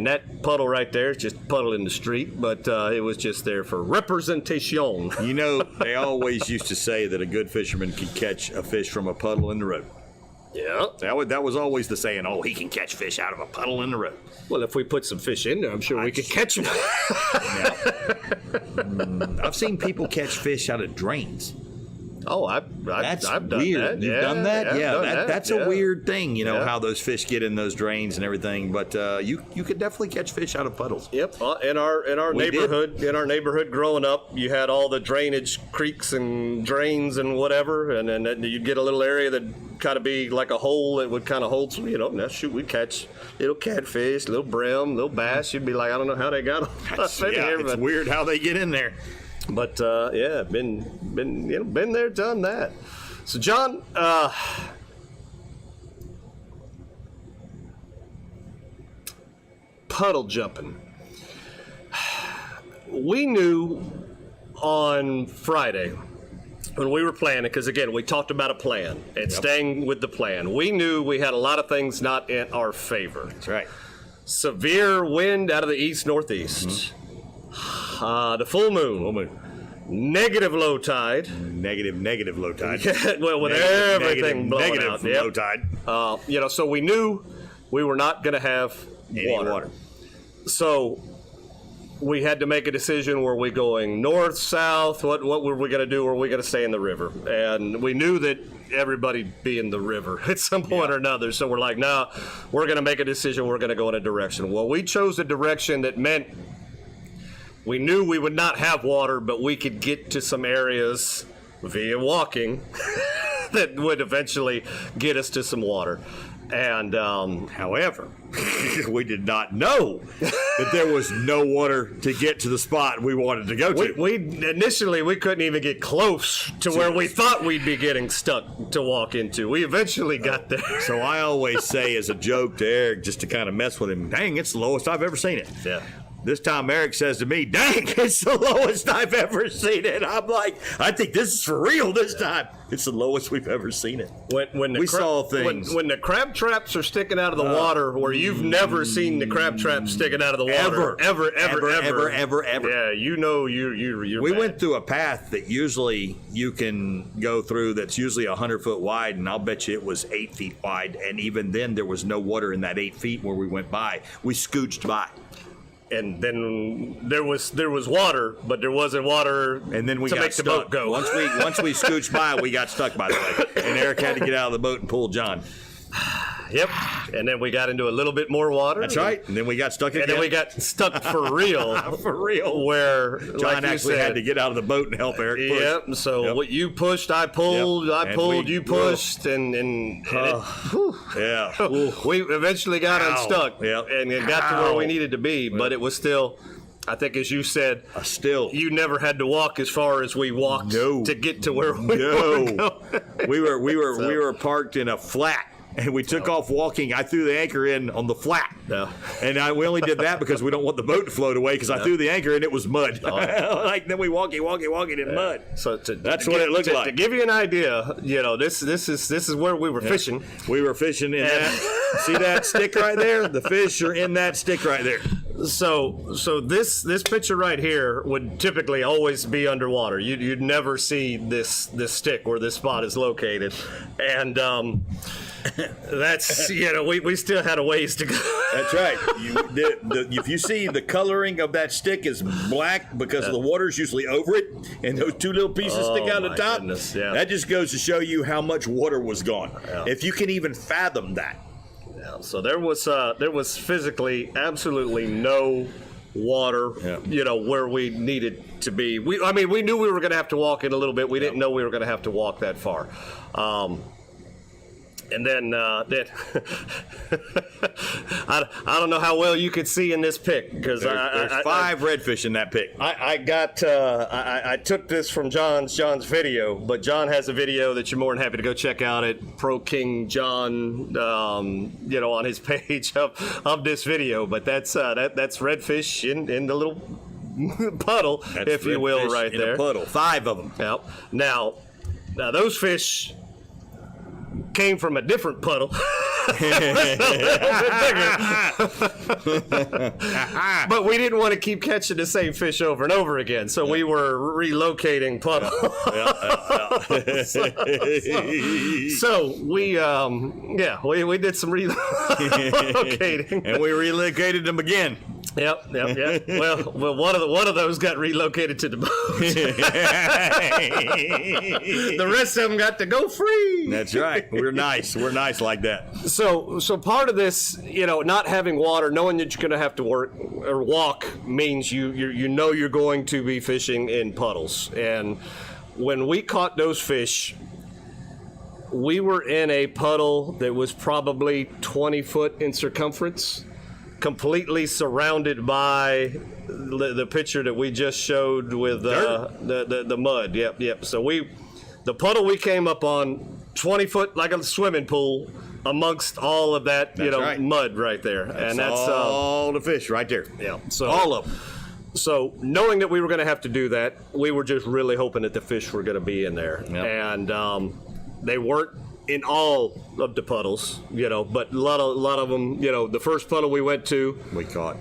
that puddle right there is just a puddle in the street, but it was just there for representation. They always used to say that a good fisherman could catch a fish from a puddle in the road. Yeah. That was always the saying, he can catch fish out of a puddle in the road. Well, if we put some fish in there, I'm sure we could catch them. I've seen people catch fish out of drains. Oh, I've done weird. that. You've done that? Yeah, that's a weird thing, how those fish get in those drains and everything. But you could definitely catch fish out of puddles. Yep. In our neighborhood growing up, you had all the drainage creeks and drains and whatever, and then you'd get a little area that kind of be like a hole that would kind of hold some, now shoot, we catch little catfish, little brim, little bass. You'd be like, I don't know how they got them. It's weird how they get in there. But been there, done that. So John, puddle jumping. We knew on Friday when we were planning, because again we talked about a plan and staying with the plan. We knew we had a lot of things not in our favor. That's right. Severe wind out of the east-northeast. Mm-hmm. The full moon. Negative low tide. Negative low tide. Well, with everything blowing out. Low tide. So we knew we were not going to have any water. So we had to make a decision. Were we going north, south? What were we going to do? Were we going to stay in the river? And we knew that everybody'd be in the river at some point or another. So we're like, no, we're going to make a decision. We're going to go in a direction. Well, we chose a direction that meant we knew we would not have water, but we could get to some areas via walking that would eventually get us to some water. And however, we did not know that there was no water to get to the spot we wanted to go to. We initially couldn't even get close to where we thought we'd be getting stuck to walk into. We eventually got there. So I always say as a joke to Eric, just to kind of mess with him, dang, it's the lowest I've ever seen it. Yeah. This time Eric says to me, dang, it's the lowest I've ever seen it. I'm like, I think this is for real this time. It's the lowest we've ever seen it. When we saw things. When the crab traps are sticking out of the water where you've never seen the crab traps sticking out of the water. Ever. Yeah, you're We bad. went through a path that usually you can go through that's usually 100 foot wide, and I'll bet you it was 8 feet wide. And even then, there was no water in that 8 feet where we went by. We scooched by. And then there was water, but there wasn't water and then we to got make stuck. the boat go. Once we scooched by, we got stuck, by the way. And Eric had to get out of the boat and pull John. Yep. And then we got into a little bit more water. That's right. And then we got stuck again. And then we got stuck for real. For real. Where John actually had to get out of the boat and help Eric push. Yep. So what you pushed, I pulled. Yep. I pulled, you pushed. And yeah. We eventually got unstuck. Yep. And it got to where we needed to be. But it was still, I think as you said, you never had to walk as far as we walked to get to where we were going. we were parked in a flat and we took off walking. I threw the anchor in on the flat. Yeah. And we only did that because we don't want the boat to float away, because I threw the anchor and it was mud. Like, then we walking in mud. So that's what it looked like. To give you an idea, this is where we were fishing. We were fishing in that. See that stick right there? The fish are in that stick right there. So this picture right here would typically always be underwater. You'd never see this stick where this spot is located, and that's we still had a ways to go. That's right. If you see the coloring of that stick is black because the water's usually over it, and those two little pieces stick out the top. Goodness, yeah. That just goes to show you how much water was gone. Yeah. If you can even fathom that. So there was physically absolutely no water, where we needed to be. We knew we were going to have to walk it a little bit. We didn't know we were going to have to walk that far. And then I don't know how well you could see in this pic, because there's 5 redfish in that pic. I took this from John's video, but John has a video that you're more than happy to go check out at Pro King John, on his page of this video. But that's redfish in the little puddle, if you will, right there. In a puddle, 5 of them. Yep. Now those fish came from a different puddle. A little bit bigger. But we didn't want to keep catching the same fish over and over again, so we were relocating puddle. So we did some relocating, and we relocated them again. Yep. Well, one of those got relocated to the boat. The rest of them got to go free. That's right. We're nice. We're nice like that. So part of this, not having water, knowing that you're going to have to work or walk, means you're going to be fishing in puddles. And when we caught those fish, we were in a puddle that was probably 20 foot in circumference, completely surrounded by the picture that we just showed with the mud. Yep. So the puddle we came up on, 20 foot, like a swimming pool, amongst all of that, right. mud right there. And that's all the fish right there. Yeah. So all of them. So knowing that we were going to have to do that, we were just really hoping that the fish were going to be in there. Yep. And they weren't in all of the puddles, but a lot of them, the first puddle we went to,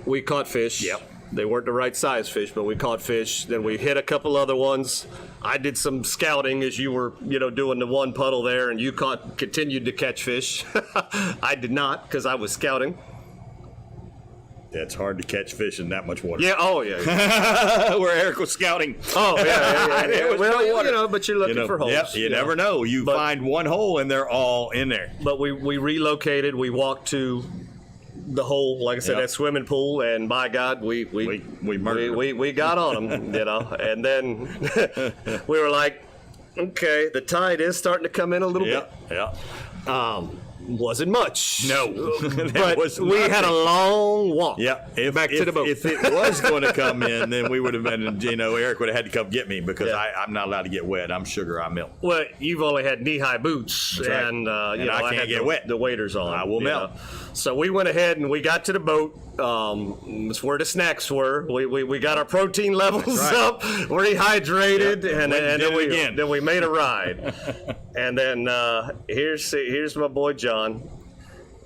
we caught fish. Yep. They weren't the right size fish, but we caught fish. Then we hit a couple other ones. I did some scouting as you were, doing the one puddle there, and you continued to catch fish. I did not, because I was scouting. Yeah, it's hard to catch fish in that much water. Yeah. Oh, yeah. Where Eric was scouting. Oh, yeah. There was well, no water. But you're looking for holes. Yep, you never know. You find one hole and they're all in there. But we relocated. We walked to the hole, like I said, that swimming pool, and by God, we got on them, And then we were like, okay, the tide is starting to come in a little bit. Yeah. Wasn't much. No. But we had a long walk back to the boat. If it was going to come in, then we would have been, Eric would have had to come get me, because I'm not allowed to get wet. I'm sugar, I'm milk. Well, you've only had knee-high boots, right. and I can't get wet. The waders on. I will melt. So we went ahead and we got to the boat. That's where the snacks were. We got our protein levels up, rehydrated, and then we made a ride. And then here's my boy John.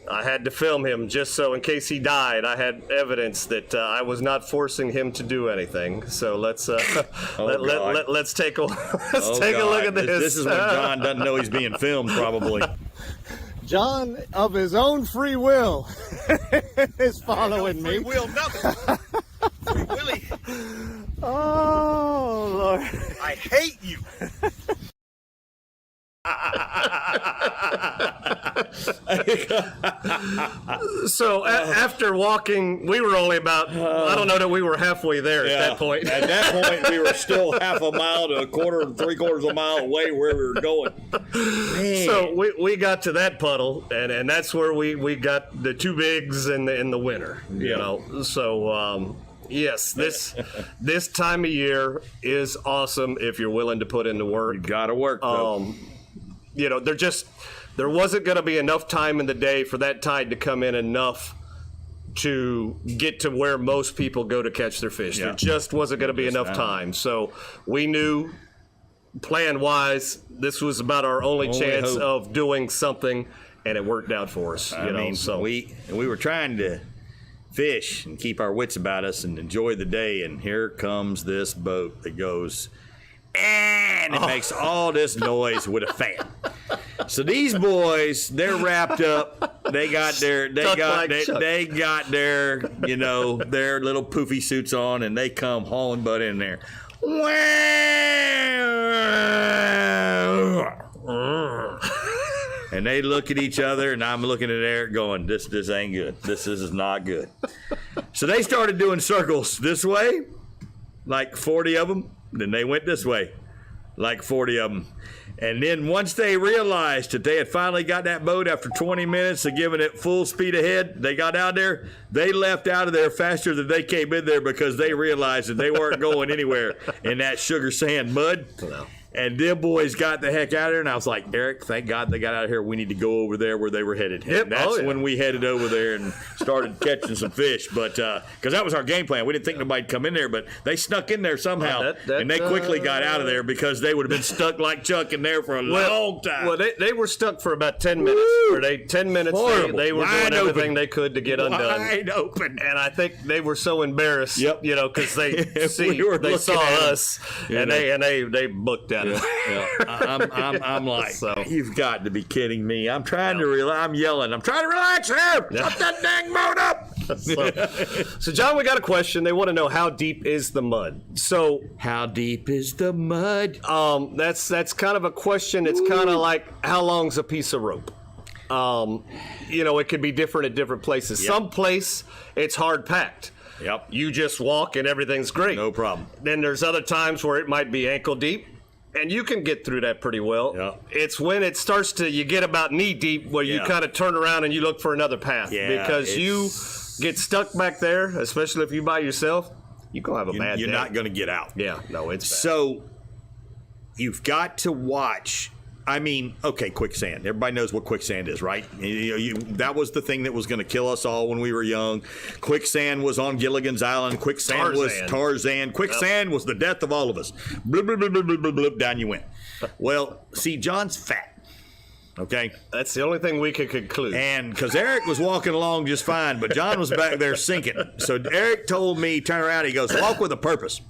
I had to film him just so in case he died, I had evidence that I was not forcing him to do anything. So let's let's take a look at this. This is when John doesn't know he's being filmed, probably. John, of his own free will, is following me. Free will, nothing. Free Willy. Oh, Lord. I hate you. So after walking, we were only about, I don't know that we were halfway there at that point. At that point, we were still half a mile to a quarter, 3/4 of a mile away where we were going. Man. So we got to that puddle, and that's where we got the two bigs in the winter, So, yes, this time of year is awesome if you're willing to put in the work. You got to work, though. They're just there wasn't going to be enough time in the day for that tide to come in enough to get to where most people go to catch their fish. Yeah. There just wasn't going to be enough time. So we knew, plan-wise, this was about our only chance hope. of doing something, and it worked out for us. I mean, so we were trying to fish and keep our wits about us and enjoy the day, and here comes this boat that goes, and it makes all this noise with a fan. So these boys, they're wrapped up. They got their, Stuck like Chuck. they got their, you know, their little poofy suits on, and they come hauling butt in there. And they look at each other, and I'm looking at Eric going, this ain't good. This is not good. So they started doing circles this way, like 40 of them. Then they went this way, like 40 of them. And then once they realized that they had finally got that boat after 20 minutes of giving it full speed ahead, they got out there, they left out of there faster than they came in there because they realized that they weren't going anywhere in that sugar sand mud. No. And them boys got the heck out of there, and I was like, Eric, thank God they got out of here. We need to go over there where they were headed. Yep. And that's Oh, yeah. when we headed over there and started catching some fish. But because that was our game plan. We didn't think nobody'd come in there, but they snuck in there somehow. And they quickly got out of there because they would have been stuck like Chuck in there for a long time. Well, they were stuck for about 10 minutes. Or 10 minutes, Horrible. they were Wide doing everything open. they could to get undone. Wide open. And I think they were so embarrassed, Yep. you know, because they We were they looking saw at 'em. us, and they looked at us. I'm like, So- you've got to be kidding me. I'm trying to relax. I'm yelling. I'm trying to relax here. Shut that dang boat up. So, John, we got a question. They want to know, how deep is the mud? So, How deep is the mud? that's kind of a question. It's kind of like, how long's a piece of rope? You know, it could be different at different places. Yep. Some place, it's hard packed. Yep. You just walk and everything's great. No problem. Then there's other times where it might be ankle deep, and you can get through that pretty well. Yeah. It's when it starts to, you get about knee deep where you Yeah. kind of turn around and you look for another path. Yeah, Because you get stuck back there, especially if you by yourself, you're going to have a bad You're day. not going to get out. Yeah, no, it's bad. So you've got to watch. I mean, okay, quicksand. Everybody knows what quicksand is, right? That was the thing that was going to kill us all when we were young. Quicksand was on Gilligan's Island. Quicksand was Tarzan. Quicksand was the death of all of us. Bloop, bloop, bloop, bloop, bloop, bloop, bloop, down you went. Well, see, John's fat. Okay? That's the only thing we could conclude. And because Eric was walking along just fine, but John was back there sinking. So Eric told me, turn around, he goes, walk with a purpose.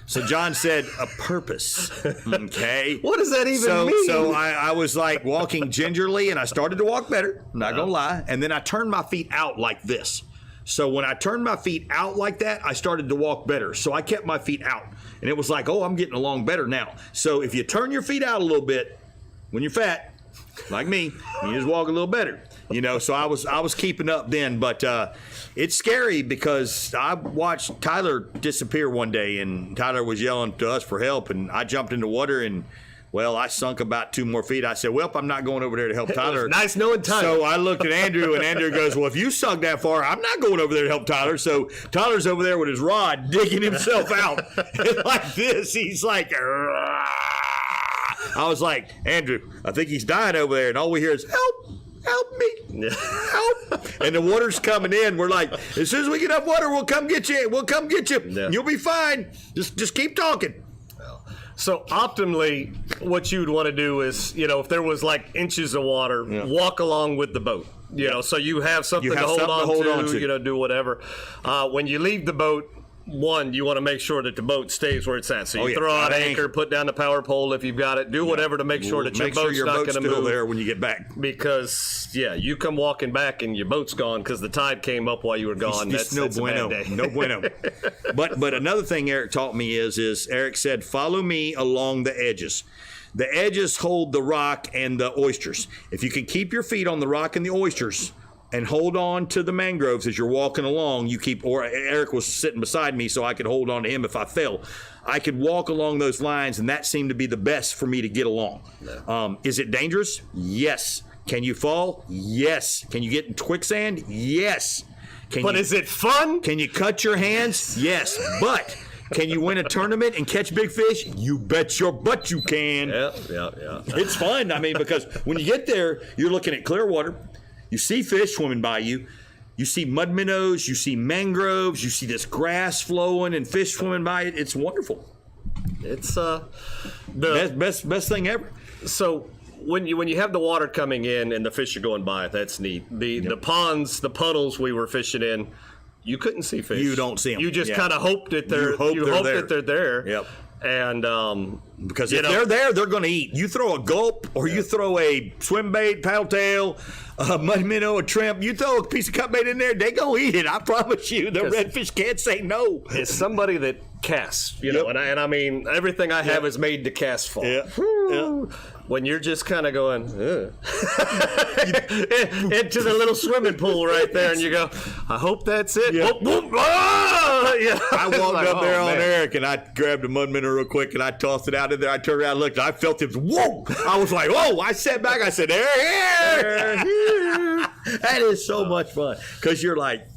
So John said, a purpose. Okay. What does that even mean? So I was like walking gingerly, and I started to walk better. I'm not going to lie. And then I turned my feet out like this. So when I turned my feet out like that, I started to walk better. So I kept my feet out. And it was like, oh, I'm getting along better now. So if you turn your feet out a little bit when you're fat, like me, you just walk a little better. You know, so I was keeping up then, but it's scary because I watched Tyler disappear one day, and Tyler was yelling to us for help, and I jumped in the water, and well, I sunk about 2 more feet. I said, well, I'm not going over there to help Tyler. Nice knowing Tyler. So I looked at Andrew, and Andrew goes, well, if you sunk that far, I'm not going over there to help Tyler. So Tyler's over there with his rod digging himself out. And like this, he's like, I was like, Andrew, I think he's dying over there. And all we hear is, help me, help. And the water's coming in. We're like, as soon as we get up water, we'll come get you. We'll come get you. Yeah. You'll be fine. Just keep talking. So optimally, what you'd want to do is, you know, if there was like inches of water, walk along with the boat. You know, so you have something to hold on to, you know, do whatever. When you leave the boat, one, you want to make sure that the boat stays where it's at. So you throw out anchor, put down the power pole if you've got it, do whatever to make sure that your boat's not going to move. There when you get back. Because, you come walking back and your boat's gone because the tide came up while you were gone. That's no bueno. A bad day. No bueno. But another thing Eric taught me is Eric said, follow me along the edges. The edges hold the rock and the oysters. If you can keep your feet on the rock and the oysters and hold on to the mangroves as you're walking along, or Eric was sitting beside me so I could hold on to him if I fell. I could walk along those lines, and that seemed to be the best for me to get along. Is it dangerous? Yes. Can you fall? Yes. Can you get in quicksand? Yes. But is it fun? Can you cut your hands? Yes. But Can you win a tournament and catch big fish? You bet your butt you can. Yeah. It's fun. I mean, because when you get there, you're looking at clear water. You see fish swimming by you. You see mud minnows. You see mangroves. You see this grass flowing and fish swimming by it. It's wonderful. It's the best thing ever. So when you have the water coming in and the fish are going by, that's neat. The ponds, the puddles we were fishing in, you couldn't see fish. You don't see them. You just kind of hope that they're that they're there. Yep. And because if they're there, they're going to eat. You throw a gulp, or you throw a swim bait, paddle tail, a mud minnow, a shrimp. You throw a piece of cut bait in there, they go eat it. I promise you, the redfish can't say no. It's somebody that casts, you know, and I mean everything I have is made to cast for. Yeah. When you're just kind of going into the little swimming pool right there, and you go, I hope that's it. Yeah. Whoop, whoop, ah! Yeah. I walked up there on man. Eric, and I grabbed a mud minnow real quick, and I tossed it out in there. I turned around and looked, and I felt it. Whoa! I was like, whoa! I sat back. I said, Eric, here. That is so much fun because you're like,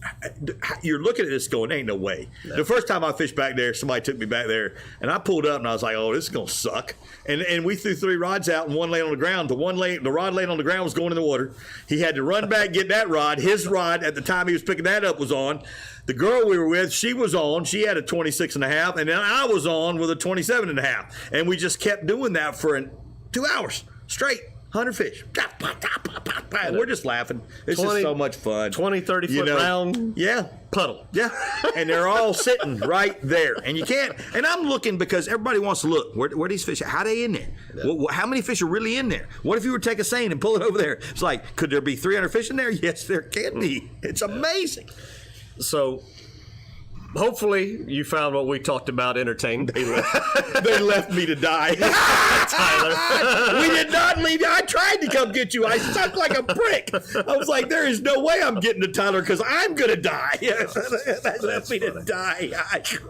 you're looking at this going, ain't no way. No. The first time I fished back there, somebody took me back there, and I pulled up, and I was like, oh, this is gonna suck. And we threw 3 rods out, and one laying on the ground. The rod laying on the ground was going in the water. He had to run back, get that rod. His rod at the time he was picking that up was on. The girl we were with, she was on. She had a 26.5, and then I was on with a 27.5. And we just kept doing that for 2 hours straight. 100 fish. And we're just laughing. It's just so much fun. 20, 30 foot round. Yeah. Puddle. Yeah. And they're all sitting right there. And you can't. And I'm looking because everybody wants to look. Where these fish, how are they in there? Yeah. How many fish are really in there? What if you were to take a seine and pull it over there? It's like, could there be 300 fish in there? Yes, there can be. It's amazing. So hopefully you found what we talked about entertaining. They left me to die. Tyler. We did not leave you. I tried to come get you. I stuck like a prick. I was like, there is no way I'm getting to Tyler because I'm going to die. They left me to die.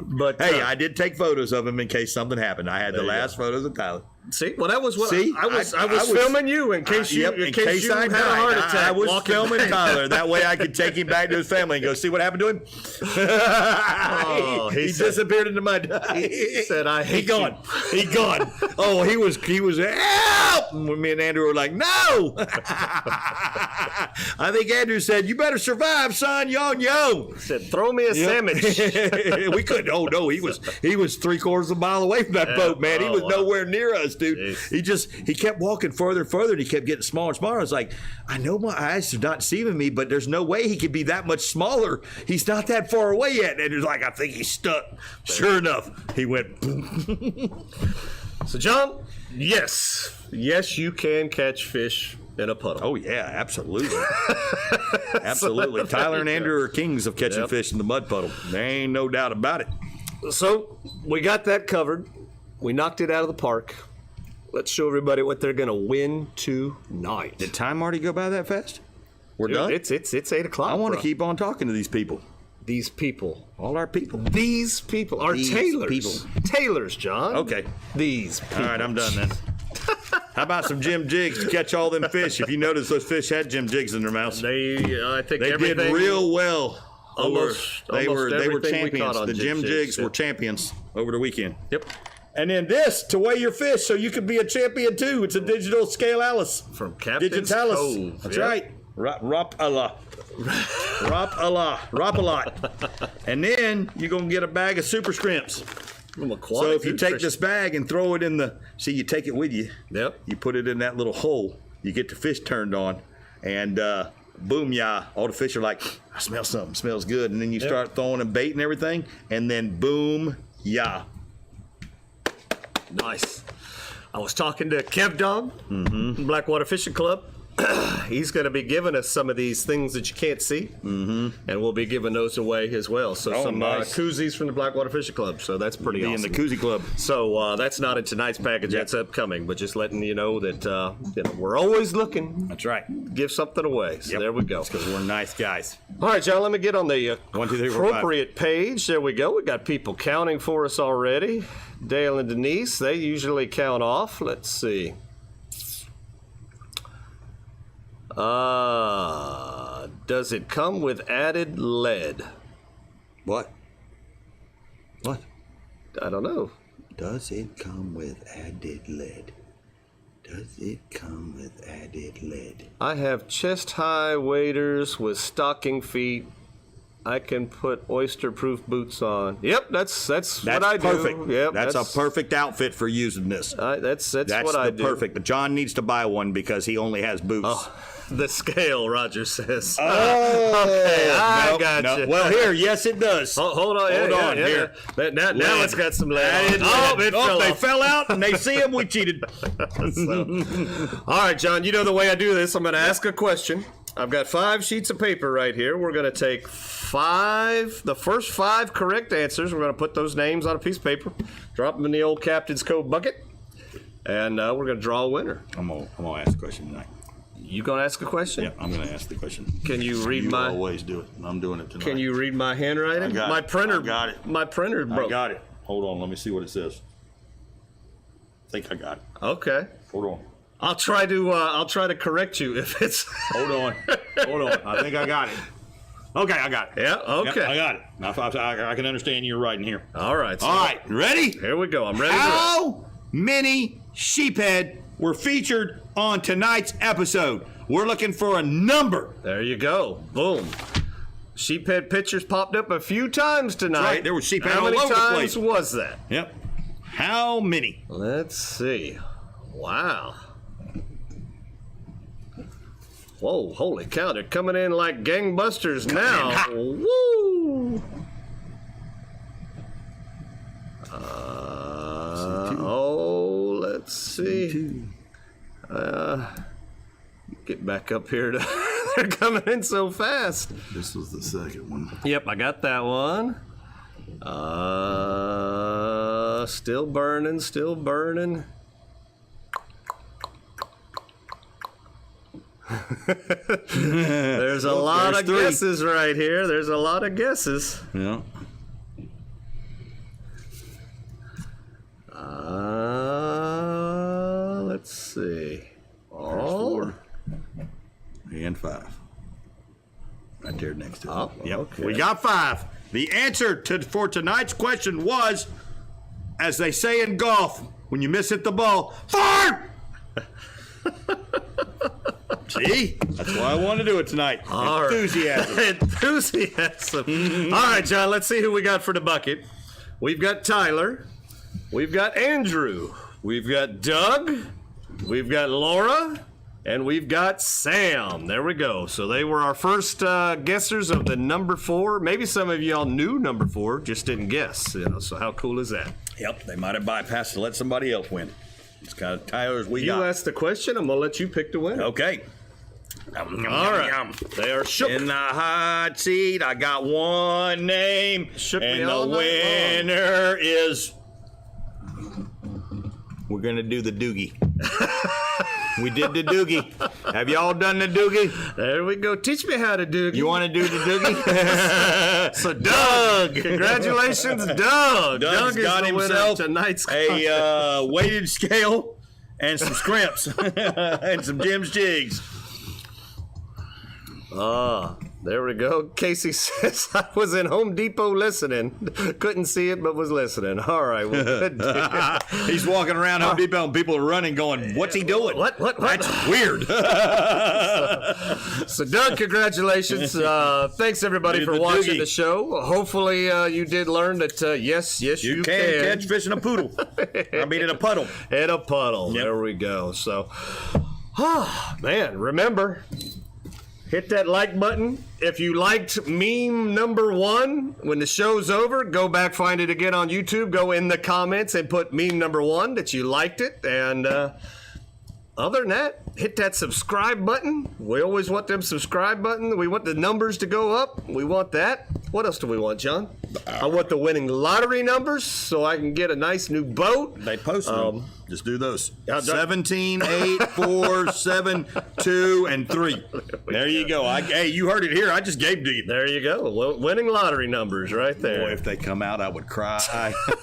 But hey, I did take photos of him in case something happened. I had the last photos of Tyler. See, well, that was what I was filming you in case you in case I had a heart attack. I was filming Tyler. That way I could take him back to his family and go see what happened to him. He disappeared into my He said, "I hate you." He gone. Oh, he was help. When me and Andrew were like, no. I think Andrew said, "You better survive, son. You're on your own." He said, "Throw me a sandwich." We couldn't. Oh no, he was 3/4 of a mile away from that boat, man. He was nowhere near us, dude. Jeez. He kept walking further and further, and he kept getting smaller and smaller. I was like, I know my eyes are not deceiving me, but there's no way he could be that much smaller. He's not that far away yet. And he's like, I think he's stuck. Sure enough, he went boom. So, John, yes, you can catch fish in a puddle. Oh yeah, absolutely. Absolutely. Tyler and Andrew are kings of catching fish in the mud puddle. There ain't no doubt about it. So we got that covered. We knocked it out of the park. Let's show everybody what they're going to win tonight. Did time already go by that fast? We're done? It's 8 o'clock. I want to keep on talking to these people. These people. All our people. These people are tailors. Tailors, John. Okay. These people. All right, I'm done then. How about some Jim Jigs to catch all them fish? If you notice, those fish had Jim Jigs in their mouths. I think they did real well. They were champions. The Jim Jigs were champions over the weekend. Yep. And then this to weigh your fish so you can be a champion too. It's a digital scale Alice from Captain's Cove. That's right. Rop a lot. And then you're gonna get a bag of super shrimps. So if you take this bag and throw it in you take it with you. Yep. You put it in that little hole. You get the fish turned on, and boom, yeah. All the fish are like, I smell something. Smells good. And then you start throwing them bait and everything, and then boom, yeah. Nice. I was talking to Kev Dog, Blackwater Fishing Club. He's going to be giving us some of these things that you can't see, and we'll be giving those away as well. So nice. Koozies from the Blackwater Fishing Club. So that's pretty awesome. In the koozie club. So that's not in tonight's package. That's upcoming. But just letting you know that we're always looking. That's right. Give something away. So there we go. Because we're nice guys. All right, John. Let me get on the 1, 2, 3, 4, 5. appropriate page. There we go. We got people counting for us already. Dale and Denise. They usually count off. Let's see. Does it come with added lead? What? I don't know. Does it come with added lead? Does it come with added lead? I have chest-high waders with stocking feet. I can put oyster-proof boots on. Yep, that's what I perfect. do. Yep, that's a perfect outfit for using this. That's what I do. Perfect. But John needs to buy one because he only has boots. Oh, the scale, Roger says. Oh, okay, I got you. Well, here, yes, it does. Hold on, Here. Now it's got some lead. They fell out, and they see him. We cheated. All right, John. You know the way I do this. I'm going to ask a question. I've got 5 sheets of paper right here. We're going to take the first 5 correct answers. We're going to put those names on a piece of paper, drop them in the old Captain's Cove bucket, and we're going to draw a winner. I'm gonna ask a question tonight. You going to ask a question? Yeah, I'm going to ask the question. Can you read you my? always do it. I'm doing it tonight. Can you read my handwriting? I got my it. printer. I got it. My printer broke. I got it. Hold on. Let me see what it says. I think I got it. Okay. Hold on. I'll try to correct you if it's. Hold on. I think I got it. Okay, I got it. Yeah. Okay. I got it. I can understand you're writing here. All right. So All right. Ready? Here we go. I'm ready. How many sheephead were featured on tonight's episode? We're looking for a number. There you go. Boom. Sheephead pictures popped up a few times tonight. That's right. There were sheephead How all many over the times place. was that? Yep. How many? Let's see. Wow. Whoa, holy cow, they're coming in like gangbusters now. hot. Woo! Let's see. Get back up here. They're coming in so fast. This was the second one. Yep, I got that one. Still burning. There's a lot of 3 guesses right here. There's a lot of guesses. Yeah. Let's see. There's 4 and 5. Right there next to it. Oh, yep. okay. We got 5. The answer for tonight's question was, as they say in golf, when you miss hit the ball, fart! See? That's why I want to do it tonight. All right. Enthusiasm. Enthusiasm. All right, John, let's see who we got for the bucket. We've got Tyler. We've got Andrew. We've got Doug. We've got Laura. And we've got Sam. There we go. So they were our first guessers of the number 4. Maybe some of y'all knew number 4, just didn't guess. So how cool is that? Yep, they might have bypassed to let somebody else win. It's kind of Tyler's we You got. asked the question. I'm going to let you pick the winner. Okay. All right. They are shook. In the hot seat, I got one name, Shook me and all the night winner is. We're gonna do the doogie. We did the doogie. Have y'all done the doogie? There we go. Teach me how to do. You want to do the doogie? So Doug, congratulations, Doug. Doug's Doug is got the winner himself of tonight's a weighted scale and some scrimps and some Jim's Jigs. There we go. Casey says I was in Home Depot listening. Couldn't see it, but was listening. All right. Well, good. He's walking around Home Depot and people are running going, what's he doing? What? That's weird. So, Doug, congratulations. Thanks, everybody, for the watching doogie. the show. Hopefully, you did learn that, yes, you can catch fish in a poodle. I mean, in a puddle. In a puddle. Yep. There we go. So, man, remember, hit that like button. If you liked meme number 1, when the show's over, go back, find it again on YouTube. Go in the comments and put meme number 1 that you liked it. And other than that, hit that subscribe button. We always want them subscribe button. We want the numbers to go up. We want that. What else do we want, John? I want the winning lottery numbers so I can get a nice new boat. They posted them. Just do those. Yeah, 17, 8, 4, 7, 2, and 3. There you go. Hey, you heard it here. I just gave to you. There you go. Well, winning lottery numbers right there. Boy, if they come out, I would cry.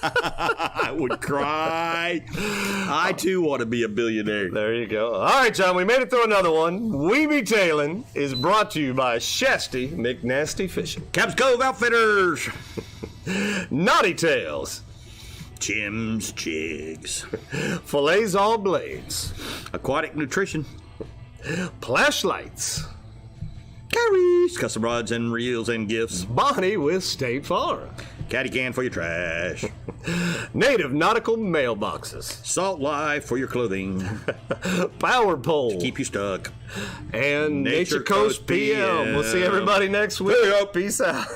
I would cry. I, too, want to be a billionaire. There you go. All right, John, we made it through another one. We Be Tailin' is brought to you by Shasty McNasty Fishing, Cap's Cove Outfitters. Knotty Tails, Jim's Jigs. Filletzall Blades. Aquatic Nutrition. Plash Lights. Karrie's custom rods and reels and gifts. Bonnie with State Farm. Caddycan for your trash. Native Nautical Mailboxes. Salt Life for your clothing. Power Pole. Keep you stuck. And Nature Nature Coast Coast PM. We'll see PM. everybody next week. Peace out.